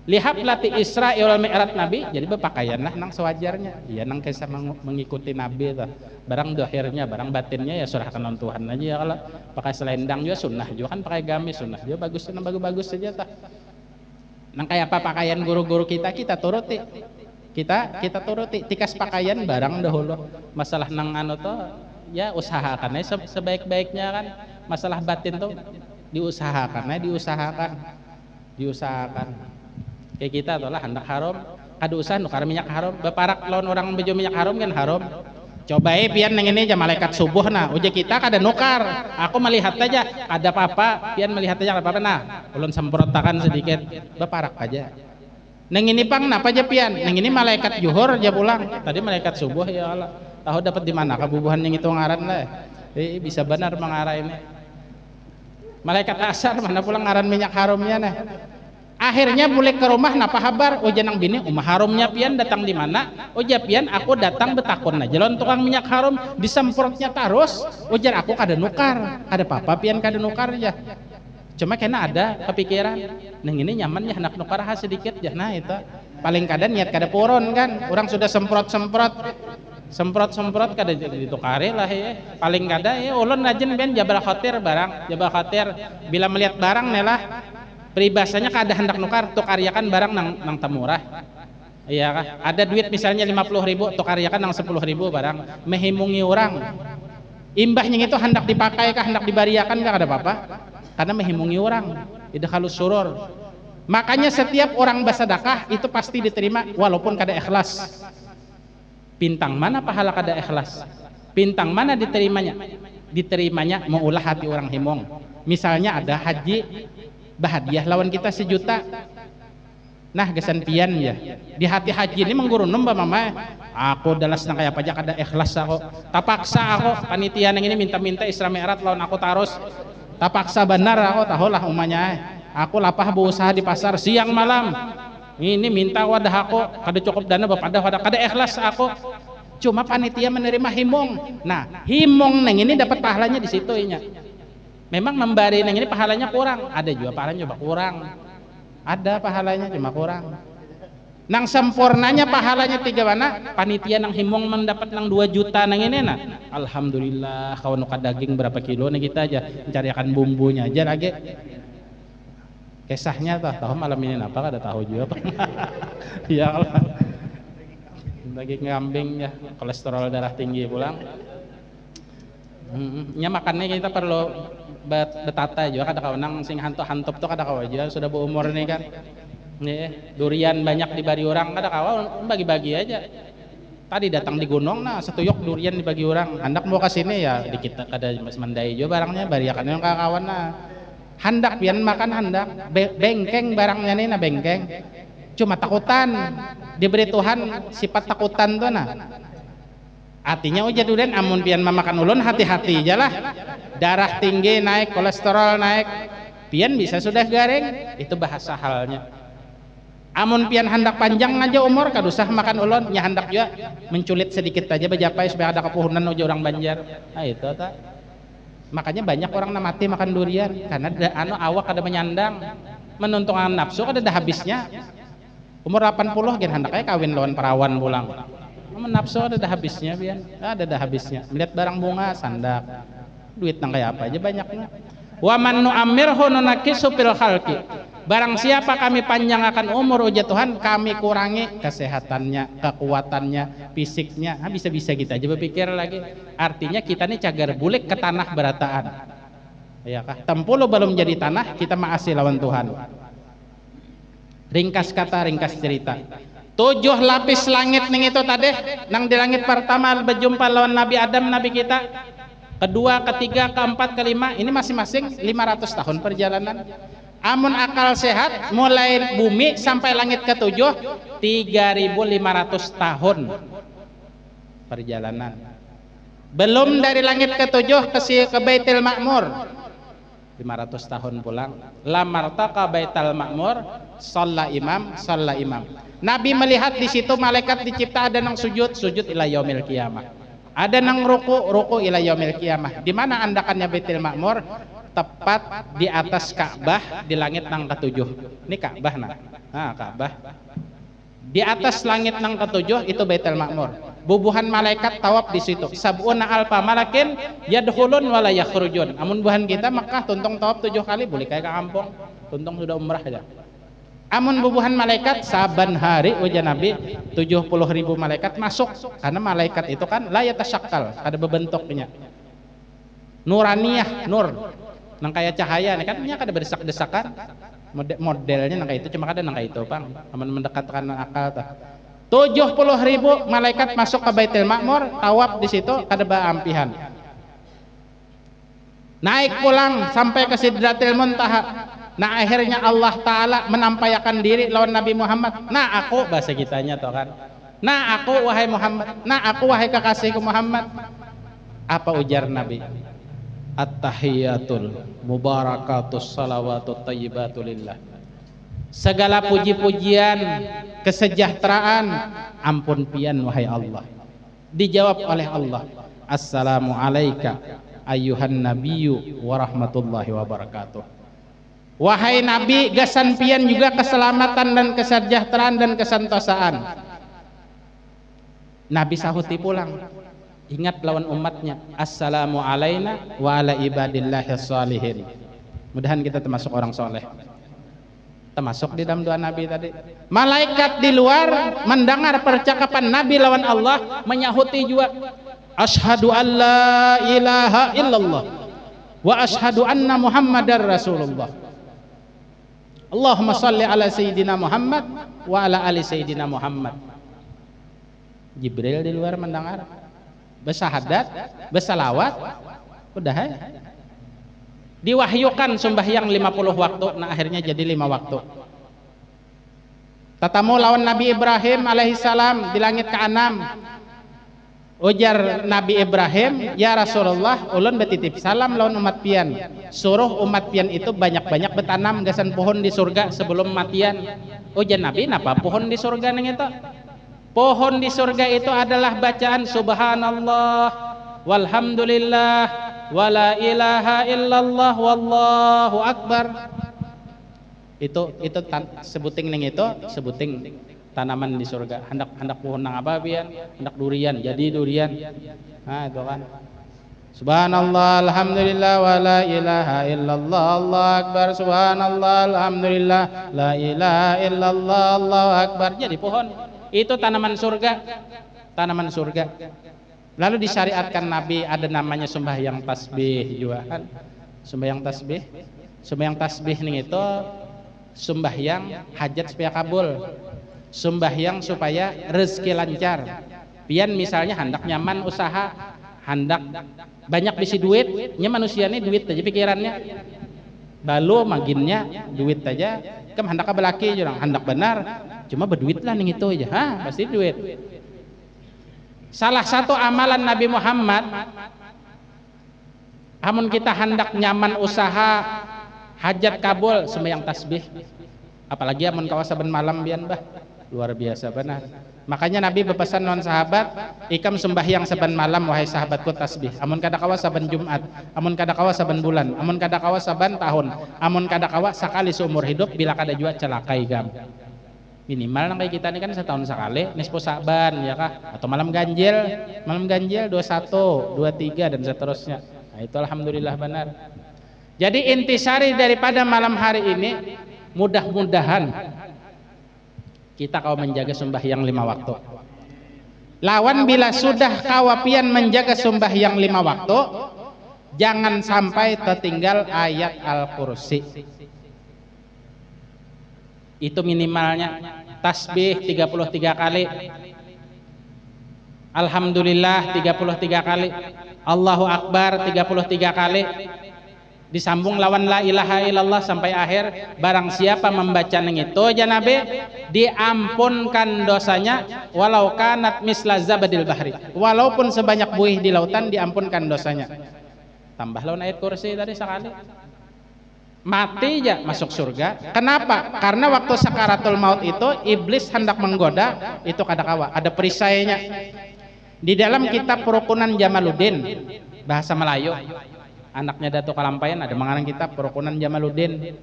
lihat lati Isra wal Mi'raj Nabi, jadi berpakaianlah nang sewajarnya. Iya nang kisah mengikuti Nabi tuh. Barang dohirnya, barang batinnya ya surahkan non Tuhan aja ya kalau pakai selendang juga sunnah juga kan pakai gamis sunnah juga bagus bagus saja tah. Nang kayak apa pakaian guru-guru kita turuti. Kita turuti tikas pakaian barang dahulu. Masalah nang anu tuh ya usahakan aja sebaik-baiknya kan. Masalah batin tuh diusahakan. Kayak kita tuh lah hendak haram kada usah nukar minyak haram beparak lawan orang bejo minyak haram kan haram. Coba pian nang ini aja malaikat subuh nah uja kita kada nukar. Aku melihat aja ada apa-apa pian melihat aja apa-apa nah ulun semprotakan sedikit beparak aja. Nang ini pang napa aja pian nang ini malaikat juhur aja pulang tadi malaikat subuh ya Allah tahu dapat di mana kabubuhan yang itu ngaran lah. Bisa benar mengarah ini malaikat asar mana pulang ngaran minyak harumnya nah. Akhirnya boleh ke rumah napa habar ujar nang bini umah harumnya pian datang di mana ujar pian aku datang betakon aja lawan tukang minyak harum disemprotnya terus ujar aku kada nukar ada apa pian kada nukar ya cuma kena ada kepikiran nang ini nyaman ya hendak nukar sedikit ya nah itu paling kada niat kada puron kan orang sudah semprot kada ditukari lah ya paling kada ya ulun rajin ben jabal khatir bila melihat barang nelah peribahasanya kada hendak nukar tukaryakan barang nang temurah. Iya kah? Ada duit misalnya 50.000 tukaryakan nang 10.000 barang mehimungi orang. Imbahnya itu hendak dipakai kah hendak dibariakan kah kada apa-apa. Karena mehimungi orang. Itu halus surur. Makanya setiap orang bersedekah itu pasti diterima walaupun kada ikhlas. Pintang mana pahala kada ikhlas? Pintang mana diterimanya? Diterimanya mengulah hati orang himong. Misalnya ada haji bahadiah lawan kita 1 juta nah gesan pian ya di hati haji ini menggurun mbak mama aku dalas nang kayak apa aja kada ikhlas aku tapaksa aku panitia nang ini minta Isra Mi'raj lawan aku tarus tapaksa benar aku tahulah umanya aku lapah berusaha di pasar siang malam ini minta wadah aku kada cukup dana bapada wadah kada ikhlas aku cuma panitia menerima himong nah himong nang ini dapat pahalanya di situ inya. Memang membari nang ini pahalanya kurang, ada juga pahalanya coba kurang. Ada pahalanya cuma kurang. Nang sempurnanya pahalanya 3 mana? Panitia nang himong mendapat nang 2 juta nang ini nah. Alhamdulillah kawan nuka daging berapa kilo nih kita aja mencarikan bumbunya aja lagi. Kisahnya tahu malam ini apa kada tahu juga Pak. Ya Allah. Daging kambing ya, kolesterol darah tinggi pulang. Nya makannya kita perlu betata juga kada kawenang sing hantup tuh kada kawa aja sudah berumur nih kan. Nih, durian banyak dibagi orang kada kawa bagi-bagi aja. Tadi datang di gunung nah setuyok durian dibagi orang. Hendak mau ke sini ya dikit kada mas mandai juga barangnya bariakan yang kawan nah. Hendak pian makan hendak bengkeng barangnya nih nah bengkeng cuma takutan diberi Tuhan sifat takutan tuh nah artinya uja durian amun pian memakan ulun hati-hati aja lah darah tinggi naik kolesterol naik pian bisa sudah garing itu bahasa halnya amun pian hendak panjang aja umur kadusah makan ulun nya hendak juga menculit sedikit aja bejapai supaya ada kepuhunan uja orang Banjar nah itu tak. Makanya banyak orang mati makan durian karena awak ada menyandang menuntungan nafsu ada habisnya umur 80 gen hendaknya kawin lawan perawan pulang nafsu ada habisnya pian ada habisnya melihat barang bunga sandak duit nang kayak apa aja banyaknya wa man nu'ammirhu nunakisu fil khalqi barang siapa kami panjangkan umur uja Tuhan kami kurangi kesehatannya kekuatannya fisiknya nah, bisa-bisa kita aja berpikir lagi artinya kita nih cagar bulik ke tanah berataan ya kah tempulu belum jadi tanah kita maasi lawan Tuhan ringkas kata ringkas cerita 7 lapis langit ning itu tadi nang di langit pertama berjumpa lawan Nabi Adam Nabi kita kedua ketiga keempat kelima ini masing-masing 500 tahun perjalanan amun akal sehat mulai bumi sampai langit ke-7 3.500 tahun perjalanan belum dari langit ke-7 ke Baitul Ma'mur 500 tahun pulang lamartaqa Baitul Ma'mur shalla imam Nabi melihat di situ malaikat dicipta ada nang sujud ila yaumil qiyamah ada nang ruku ila yaumil qiyamah di mana andakannya Baitul Ma'mur tepat di atas Ka'bah di langit nang ke-7 ini Ka'bah nah Ka'bah di atas langit nang ke-7 itu Baitul Ma'mur bubuhan malaikat tawaf di situ sab'una alfa malakin yadkhulun wa la yakhrujun amun buhan kita Makkah tuntung tawaf 7 kali boleh kayak ke kampung tuntung sudah umrah aja amun bubuhan malaikat saban hari uja Nabi 70.000 malaikat masuk karena malaikat itu kan la yatasyakkal ada berbentuknya nuraniyah nur nang kayak cahaya kan nya kada berdesak-desakan modelnya nang kayak itu cuma kada nang kayak itu Bang amun mendekatkan akal tah 70.000 malaikat masuk ke Baitul Ma'mur tawaf di situ kada baampihan naik pulang sampai ke Sidratil Muntaha nah akhirnya Allah Ta'ala menampakkan diri lawan Nabi Muhammad nah aku bahasa kitanya toh kan nah aku wahai Muhammad nah aku wahai kekasihku Muhammad apa ujar Nabi At-tahiyatul mubarakatus salawatut tayyibatulillah segala puji-pujian kesejahteraan ampun pian wahai Allah dijawab oleh Allah assalamu alayka ayyuhan nabiyyu wa rahmatullahi wa barakatuh wahai Nabi gasan pian juga keselamatan dan kesejahteraan dan kesantosaan Nabi sahuti pulang ingat lawan umatnya assalamu alayna wa ala ibadillahis salihin mudahan kita termasuk orang soleh termasuk di dalam doa Nabi tadi malaikat di luar mendengar percakapan Nabi lawan Allah menyahuti juga asyhadu an la ilaha illallah wa asyhadu anna muhammadar rasulullah Allahumma salli ala sayyidina Muhammad wa ala ali sayyidina Muhammad Jibril di luar mendengar bersyahadat, bersalawat, udah ya. Diwahyukan sembahyang 50 waktu, nah akhirnya jadi 5 waktu. Tatamu lawan Nabi Ibrahim alaihissalam di langit ke-6. Ujar Nabi Ibrahim, ya Rasulullah, ulun betitip salam lawan umat pian. Suruh umat pian itu banyak-banyak betanam gasan pohon di surga sebelum matian. Ujar Nabi, napa pohon di surga neng itu? Pohon di surga itu adalah bacaan subhanallah walhamdulillah wala ilaha illallah wallahu akbar. Itu sebuting ning itu sebuting tanaman di surga. Hendak pohon nang apa pian? Hendak durian, jadi durian. Nah, itu kan. Subhanallah, alhamdulillah, wa la ilaha illallah, Allahu akbar. Subhanallah, alhamdulillah, la ilaha illallah, Allahu akbar. Jadi pohon itu tanaman surga, tanaman surga. Lalu disyariatkan Nabi ada namanya sembahyang tasbih juga kan. Sembahyang tasbih, sembahyang tasbih nih itu sembahyang hajat supaya kabul, sembahyang supaya rezeki lancar. Pian misalnya hendak nyaman usaha, hendak banyak bisi duit, nya manusia nih duit aja pikirannya. Balu maginnya duit aja, kan hendak belaki jurang, hendak benar, cuma berduit lah nih itu aja, pasti duit. Salah satu amalan Nabi Muhammad, amun kita hendak nyaman usaha, hajat kabul, sembahyang tasbih. Apalagi amun kawas saben malam bian bah, luar biasa benar. Makanya Nabi berpesan non sahabat, ikam sembahyang saben malam wahai sahabatku tasbih. Amun kada kawa saben Jumat, amun kada kawa saben bulan, amun kada kawa saben tahun, amun kada kawa sekali seumur hidup bila kada jua celakai gam. Minimal nang kayak kita ini kan setahun sekali, nisfu Saban ya kah? Atau malam ganjil 21, 23 dan seterusnya. Nah, itu alhamdulillah benar. Jadi intisari daripada malam hari ini, mudah-mudahan kita kau menjaga sembahyang 5 waktu. Lawan bila sudah kawapian menjaga sembahyang 5 waktu, jangan sampai tertinggal ayat Al-Kursi. Itu minimalnya. Tasbih 33 kali, alhamdulillah 33 kali, Allahu Akbar 33 kali, disambung lawan la ilaha illallah sampai akhir. Barang siapa membaca neng itu aja Nabi, diampunkan dosanya walau kanat misla zabadil bahri, walaupun sebanyak buih di lautan diampunkan dosanya. Tambah lawan ayat kursi tadi sekali, mati aja masuk surga. Kenapa? Karena waktu sakaratul maut itu iblis hendak menggoda, itu kada kawa, ada perisainya. Di dalam kitab Perukunan Jamaluddin bahasa Melayu, anaknya Datuk Kalampayan ada mengarang kitab Perukunan Jamaluddin.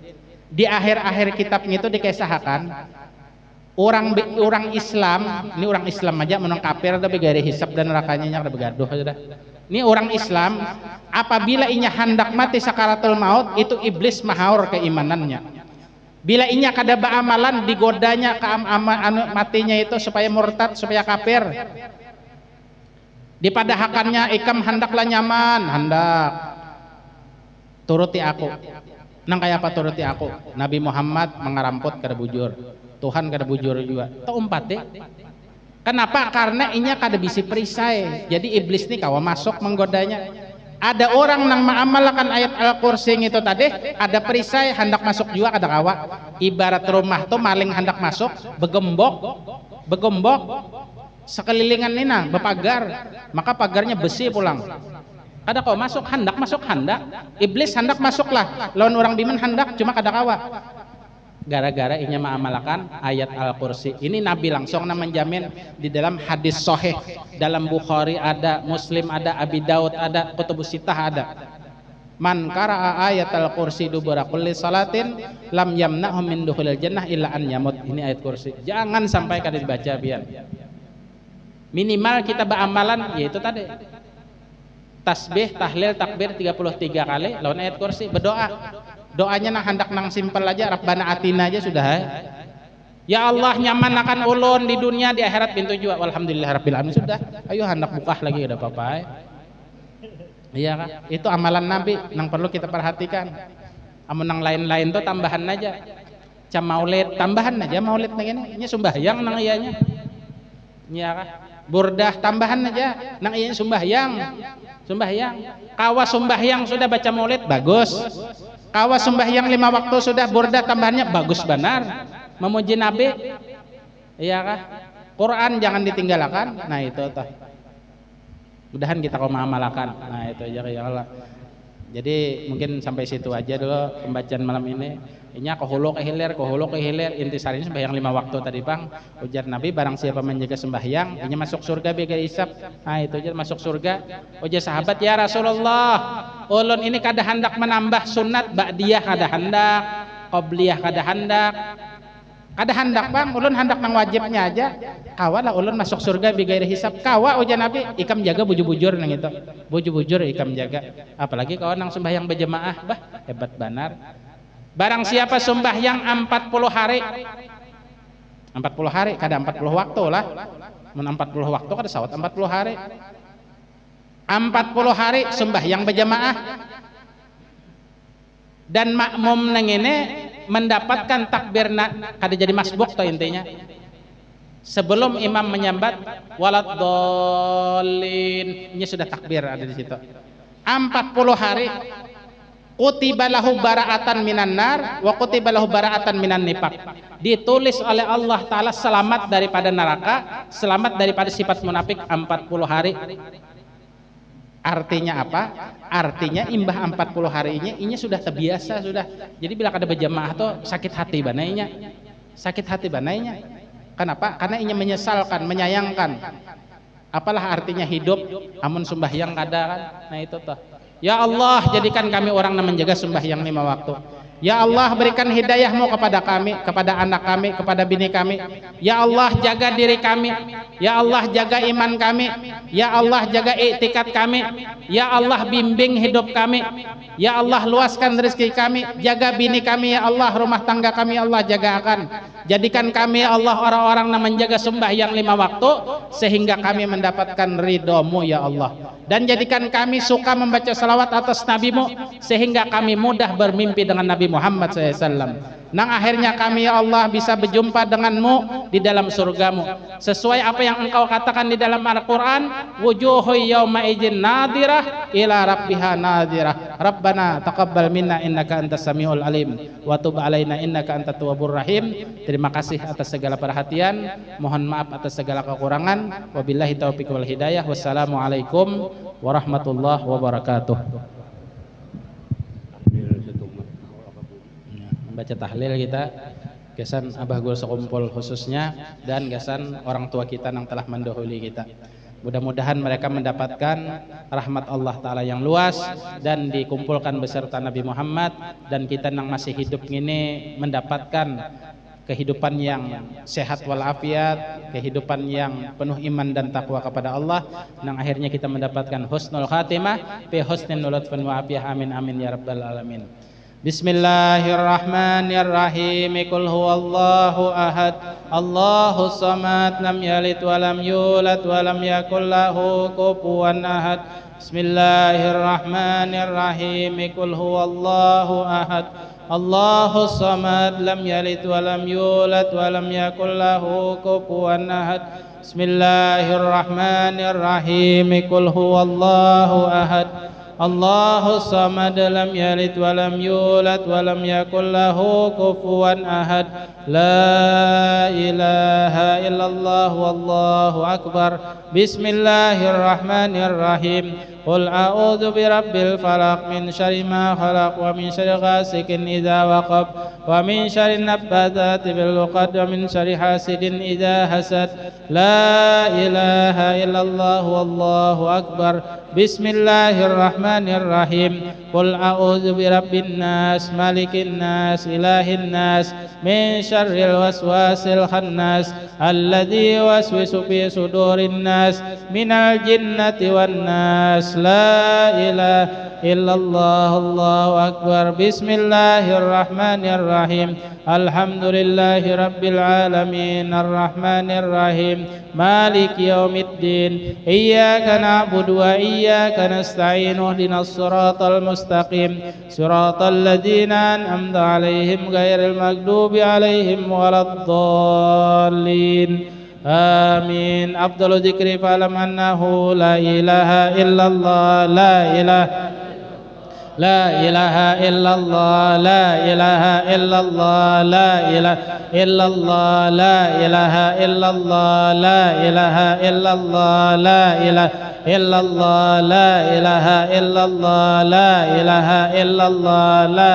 Di akhir-akhir kitabnya itu dikisahkan orang Islam, ini orang Islam aja menang kafir tapi gari hisab dan nerakanya ada begaduh aja dah. Ini orang Islam apabila inya hendak mati sakaratul maut itu iblis mahaur keimanannya. Bila inya kada beramalan digodanya ke matinya itu supaya murtad, supaya kafir. Dipadahakannya ikam hendaklah nyaman, hendak turuti aku. Nang kaya apa turuti aku? Nabi Muhammad mengaramput kada bujur, Tuhan kada bujur juga. Tau umpat deh. Kenapa? Karena inya kada bisi perisai. Jadi iblis nih kawa masuk menggodanya. Ada orang nang mengamalkan ayat Al-Kursi itu tadi, ada perisai hendak masuk juga kada kawa. Ibarat rumah tuh maling hendak masuk, begembok sekelilingan nina bepagar, maka pagarnya besi pulang. Kada kau masuk hendak, iblis hendak masuklah, lawan orang biman hendak cuma kada kawa. Gara-gara inya mengamalkan ayat Al-Kursi ini. Nabi langsung menjamin di dalam hadis sahih, dalam Bukhari ada, Muslim ada, Abi Daud ada, Kutubus Sittah ada. Man qara'a ayat Al-Kursi dubura kulli salatin lam yamna'hu min dukhulil jannah illa an yamut. Ini ayat kursi, jangan sampai kada dibaca biar. Minimal kita beramalan yaitu tadi tasbih, tahlil, takbir 33 kali lawan ayat kursi. Berdoa, doanya nah hendak nang simpel aja, Rabbana atina aja sudah. Ya Allah nyaman akan ulun di dunia, di akhirat pintu juga. Alhamdulillah rabbil alamin sudah. Ayo hendak buka lagi ada apa-apa. Iya kan? Itu amalan Nabi nang perlu kita perhatikan. Amun nang lain-lain tuh tambahan aja. Cam maulid tambahan aja, maulid nang ini sembahyang nang iyanya. Iya kan? Burdah tambahan aja nang iyanya sembahyang. Kawa sembahyang sudah baca maulid bagus. Kawa sembahyang 5 waktu sudah burdah tambahannya bagus benar. Memuji Nabi, iya kah? Quran jangan ditinggalkan. Nah itu toh. Mudahan kita kau mengamalkan. Nah itu aja ya Allah. Jadi mungkin sampai situ aja dulu pembacaan malam ini. Inya kohulu ke hilir, intisarinya sembahyang 5 waktu tadi bang. Ujar Nabi barang siapa menjaga sembahyang, inya masuk surga biar hisab. Nah itu aja masuk surga. Ujar sahabat ya Rasulullah, ulun ini kada hendak menambah sunat, ba'diyah kada hendak, qobliyah kada hendak. Kada handak bang, ulun handak nang wajibnya aja. Kawa lah ulun masuk surga bigair hisab. Kawa ujar Nabi, ikam jaga bujur-bujur nang itu. Bujur-bujur ikam jaga. Apalagi kawan nang sembahyang berjemaah, bah hebat banar. Barang siapa sembahyang 40 hari. 40 hari, kada 40 waktu lah. Men 40 waktu kada sawat 40 hari. 40 hari sembahyang berjemaah. Dan makmum nang ini mendapatkan takbir kada jadi masbuk to intinya. Sebelum imam menyambat waladdallin, ini sudah takbir ada di situ. 40 hari kutiba lahu bara'atan minan nar wa kutiba lahu bara'atan minan nifaq. Ditulis oleh Allah taala selamat daripada neraka, selamat daripada sifat munafik 40 hari. Artinya apa? Artinya imbah 40 harinya ini sudah terbiasa sudah. Jadi bila ada berjamaah tuh sakit hati banainya. Sakit hati banainya. Kenapa? Karena ini menyesalkan, menyayangkan. Apalah artinya hidup amun sembahyang kada kan? Nah itu tuh. Ya Allah, jadikan kami orang yang menjaga sembahyang 5 waktu. Ya Allah, berikan hidayah-Mu kepada kami, kepada anak kami, kepada bini kami. Ya Allah, jaga diri kami. Ya Allah, jaga iman kami. Ya Allah, jaga iktikad kami. Ya Allah, bimbing hidup kami. Ya Allah, luaskan rezeki kami. Jaga bini kami, ya Allah, rumah tangga kami, ya Allah, jaga akan. Jadikan kami, ya Allah, orang-orang yang menjaga sembahyang 5 waktu, sehingga kami mendapatkan ridho-Mu, ya Allah. Dan jadikan kami suka membaca salawat atas Nabi-Mu, sehingga kami mudah bermimpi dengan Nabi Muhammad SAW. Nang akhirnya kami ya Allah bisa berjumpa denganmu di dalam surgamu. Sesuai apa yang engkau katakan di dalam Al-Quran. Wujuhu yawma idin nadirah ila rabbiha nadirah. Rabbana taqabbal minna innaka antas samiul alim. Wa tub alaina innaka antat tawwabur rahim. Terima kasih atas segala perhatian. Mohon maaf atas segala kekurangan. Wabillahi taufiq wal hidayah. Wassalamualaikum warahmatullahi wabarakatuh. Baca tahlil kita, gasan abah gul sekumpul khususnya, dan gasan orang tua kita yang telah mendahului kita. Mudah-mudahan mereka mendapatkan rahmat Allah Ta'ala yang luas dan dikumpulkan beserta Nabi Muhammad, dan kita yang masih hidup ini mendapatkan kehidupan yang sehat walafiat, kehidupan yang penuh iman dan takwa kepada Allah, dan akhirnya kita mendapatkan husnul khatimah fi husnin lutfin wa afiyah. Amin amin ya rabbal alamin. Bismillahirrahmanirrahim. Qul huwallahu ahad, Allahus samad, lam yalid wa lam yulad wa lam yakul lahu kufuwan ahad. Bismillahirrahmanirrahim. Qul huwallahu ahad, Allahus samad, lam yalid wa lam yulad wa lam yakul lahu kufuwan ahad. Bismillahirrahmanirrahim. Qul huwallahu ahad, Allahus samad, lam yalid wa lam yulad wa lam yakul lahu kufuwan ahad. La ilaha illallah wallahu akbar. Bismillahirrahmanirrahim. Qul a'udzu birabbil falaq min syarri ma khalaq wa min syarri ghasikin idza waqab wa min syarri naffadzati bil 'uqad wa min syarri hasidin idza hasad. La ilaha illallah wallahu akbar. Bismillahirrahmanirrahim. Qul a'udzu birabbin nas, malikin nas, ilahin nas, min syarril waswasil khannas, alladzi yuwaswisu fi sudurin nas, minal jinnati wan nas. La ilaha illallah, Allahu akbar. Bismillahirrahmanirrahim. Alhamdulillahi rabbil alamin, arrahmanir rahim, maliki yaumiddin. Iyyaka na'budu wa iyyaka nasta'in. Ihdinas siratal mustaqim, siratal ladzina an'amta 'alaihim ghairil maghdubi 'alaihim waladdallin. Amin. Afdalu dzikri fa'lam annahu la ilaha illallah, la ilaha illallah, la ilaha illallah, la ilaha illallah, la ilaha illallah, la ilaha illallah, la ilaha illallah, la ilaha illallah, la ilaha illallah, la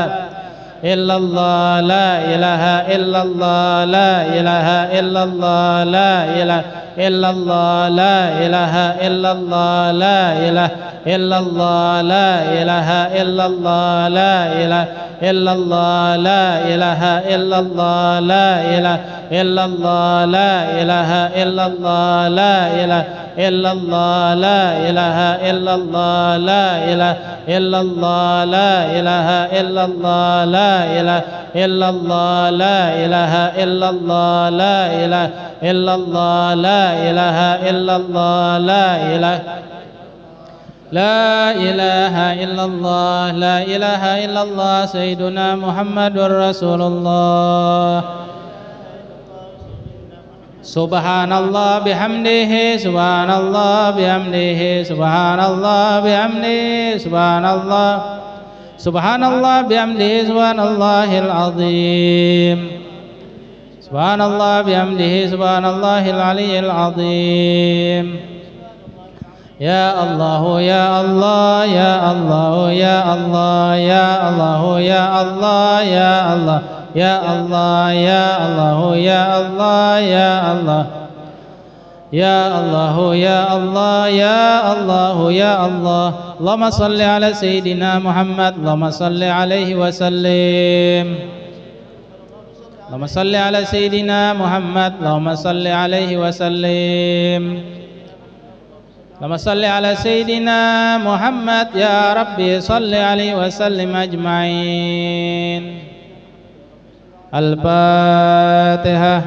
إلا الله لا إله إلا الله لا إله إلا الله لا إله إلا الله لا إله إلا الله لا إله إلا الله لا إله إلا الله لا إله إلا الله لا إله إلا الله لا إله إلا الله لا إله إلا الله لا إله إلا الله لا إله إلا الله لا إله إلا الله لا إله إلا الله لا إله إلا الله لا إله إلا الله لا إله إلا الله لا إله إلا الله لا إله لا إله إلا الله لا إله إلا الله سيدنا محمد رسول الله سبحان الله بحمده سبحان الله بحمده سبحان الله بحمده سبحان الله سبحان الله بحمده سبحان الله العظيم سبحان الله بحمده سبحان الله العلي العظيم يا الله يا الله يا الله يا الله يا الله يا الله يا الله يا الله يا الله يا الله يا الله يا الله يا الله يا الله يا الله اللهم صل على سيدنا محمد اللهم صل عليه وسلم اللهم صل على سيدنا محمد اللهم صل عليه وسلم اللهم صل على سيدنا محمد يا ربي صل عليه وسلم أجمعين الفاتحة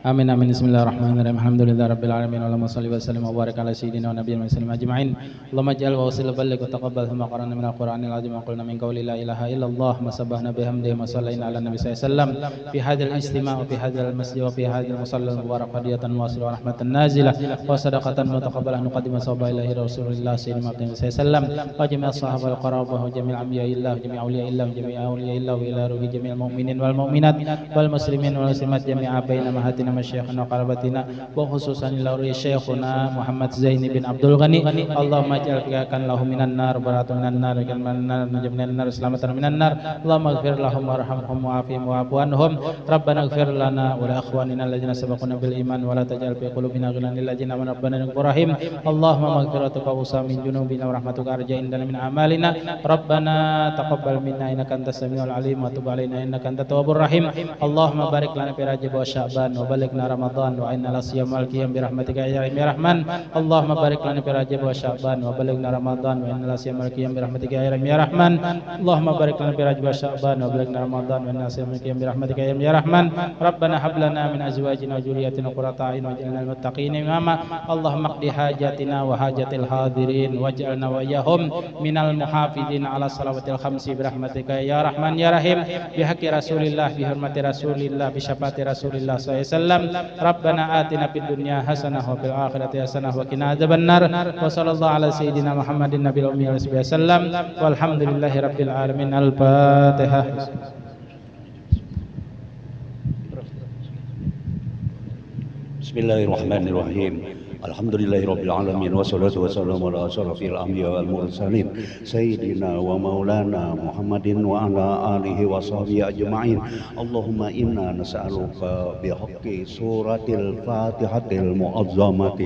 آمين آمين بسم الله الرحمن الرحيم الحمد لله رب العالمين اللهم صل وسلم وبارك على سيدنا ونبينا وسلم أجمعين اللهم اجعل ووصل وبلغ وتقبل ثم قرأنا من القرآن العظيم وقلنا من قول لا إله إلا الله ما سبحنا بحمده وصلينا على النبي صلى الله عليه وسلم في هذا الاجتماع وفي هذا المسجد وفي هذا المصلى المبارك هدية واصلة ورحمة نازلة وصدقة متقبلة نقدم صواب إليه رسول الله سيدنا محمد صلى الله عليه وسلم وجميع الصحابة والقرابة وجميع أنبياء الله وجميع أولياء الله وجميع أولياء الله وإلى روح جميع المؤمنين والمؤمنات والمسلمين والمسلمات جميعا بين مهاتنا مشايخنا وقرابتنا وخصوصا إلى شيخنا محمد زين بن عبد الغني اللهم اجعل فيكن له من النار برات من النار من النار نجم من النار سلامة من النار اللهم اغفر لهم وارحمهم وعافهم واعف عنهم ربنا اغفر لنا ولإخواننا الذين سبقونا بالإيمان ولا تجعل في قلوبنا غلا للذين آمنوا ربنا إنك رحيم اللهم مغفرتك أوسع من ذنوبنا ورحمتك أرجى عندنا من أعمالنا ربنا تقبل منا إنك أنت السميع العليم وتب علينا إنك أنت التواب الرحيم اللهم بارك لنا في رجب وشعبان وبلغنا رمضان وإنا لصيام والقيام برحمتك يا رحيم يا رحمن اللهم بارك لنا في رجب وشعبان وبلغنا رمضان وإنا لصيام والقيام برحمتك يا رحيم يا رحمن اللهم بارك لنا في رجب وشعبان وبلغنا رمضان وإنا لصيام والقيام برحمتك يا رحيم يا رحمن ربنا هب لنا من أزواجنا وذرياتنا قرة أعين واجعلنا للمتقين إماما اللهم اقض حاجاتنا وحاجة الحاضرين واجعلنا وإياهم من المحافظين على الصلوات الخمس برحمتك يا رحمن يا رحيم بحق رسول الله بحرمة رسول الله بشفاعة رسول الله صلى الله عليه وسلم ربنا آتنا في الدنيا حسنة وفي الآخرة حسنة وقنا عذاب النار وصلى الله على سيدنا محمد النبي الأمي وصحبه وسلم والحمد لله رب العالمين الفاتحة
بسم الله الرحمن الرحيم الحمد لله رب العالمين والصلاة والسلام على أشرف الأنبياء والمرسلين سيدنا ومولانا محمد وعلى آله وصحبه أجمعين اللهم إنا نسألك بحق سورة الفاتحة المعظمة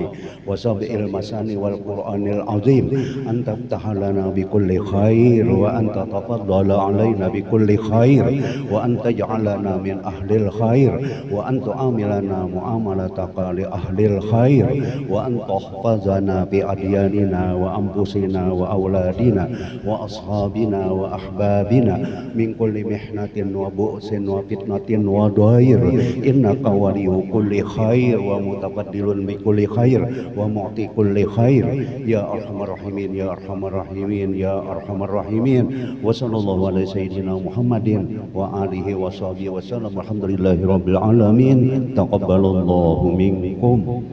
وسبع المثاني والقرآن العظيم أن تفتح لنا بكل خير وأن تتفضل علينا بكل خير وأن تجعلنا من أهل الخير وأن تعاملنا معاملتك لأهل الخير وأن تحفظنا بأدياننا وأنفسنا وأولادنا وأصحابنا وأحبابنا من كل محنة وبؤس وفتنة وضير إنك ولي كل خير ومتبدل بكل خير ومعطي كل خير يا أرحم الراحمين يا أرحم الراحمين يا أرحم الراحمين وصلى الله على سيدنا محمد وآله وصحبه وسلم الحمد لله رب العالمين تقبل الله منكم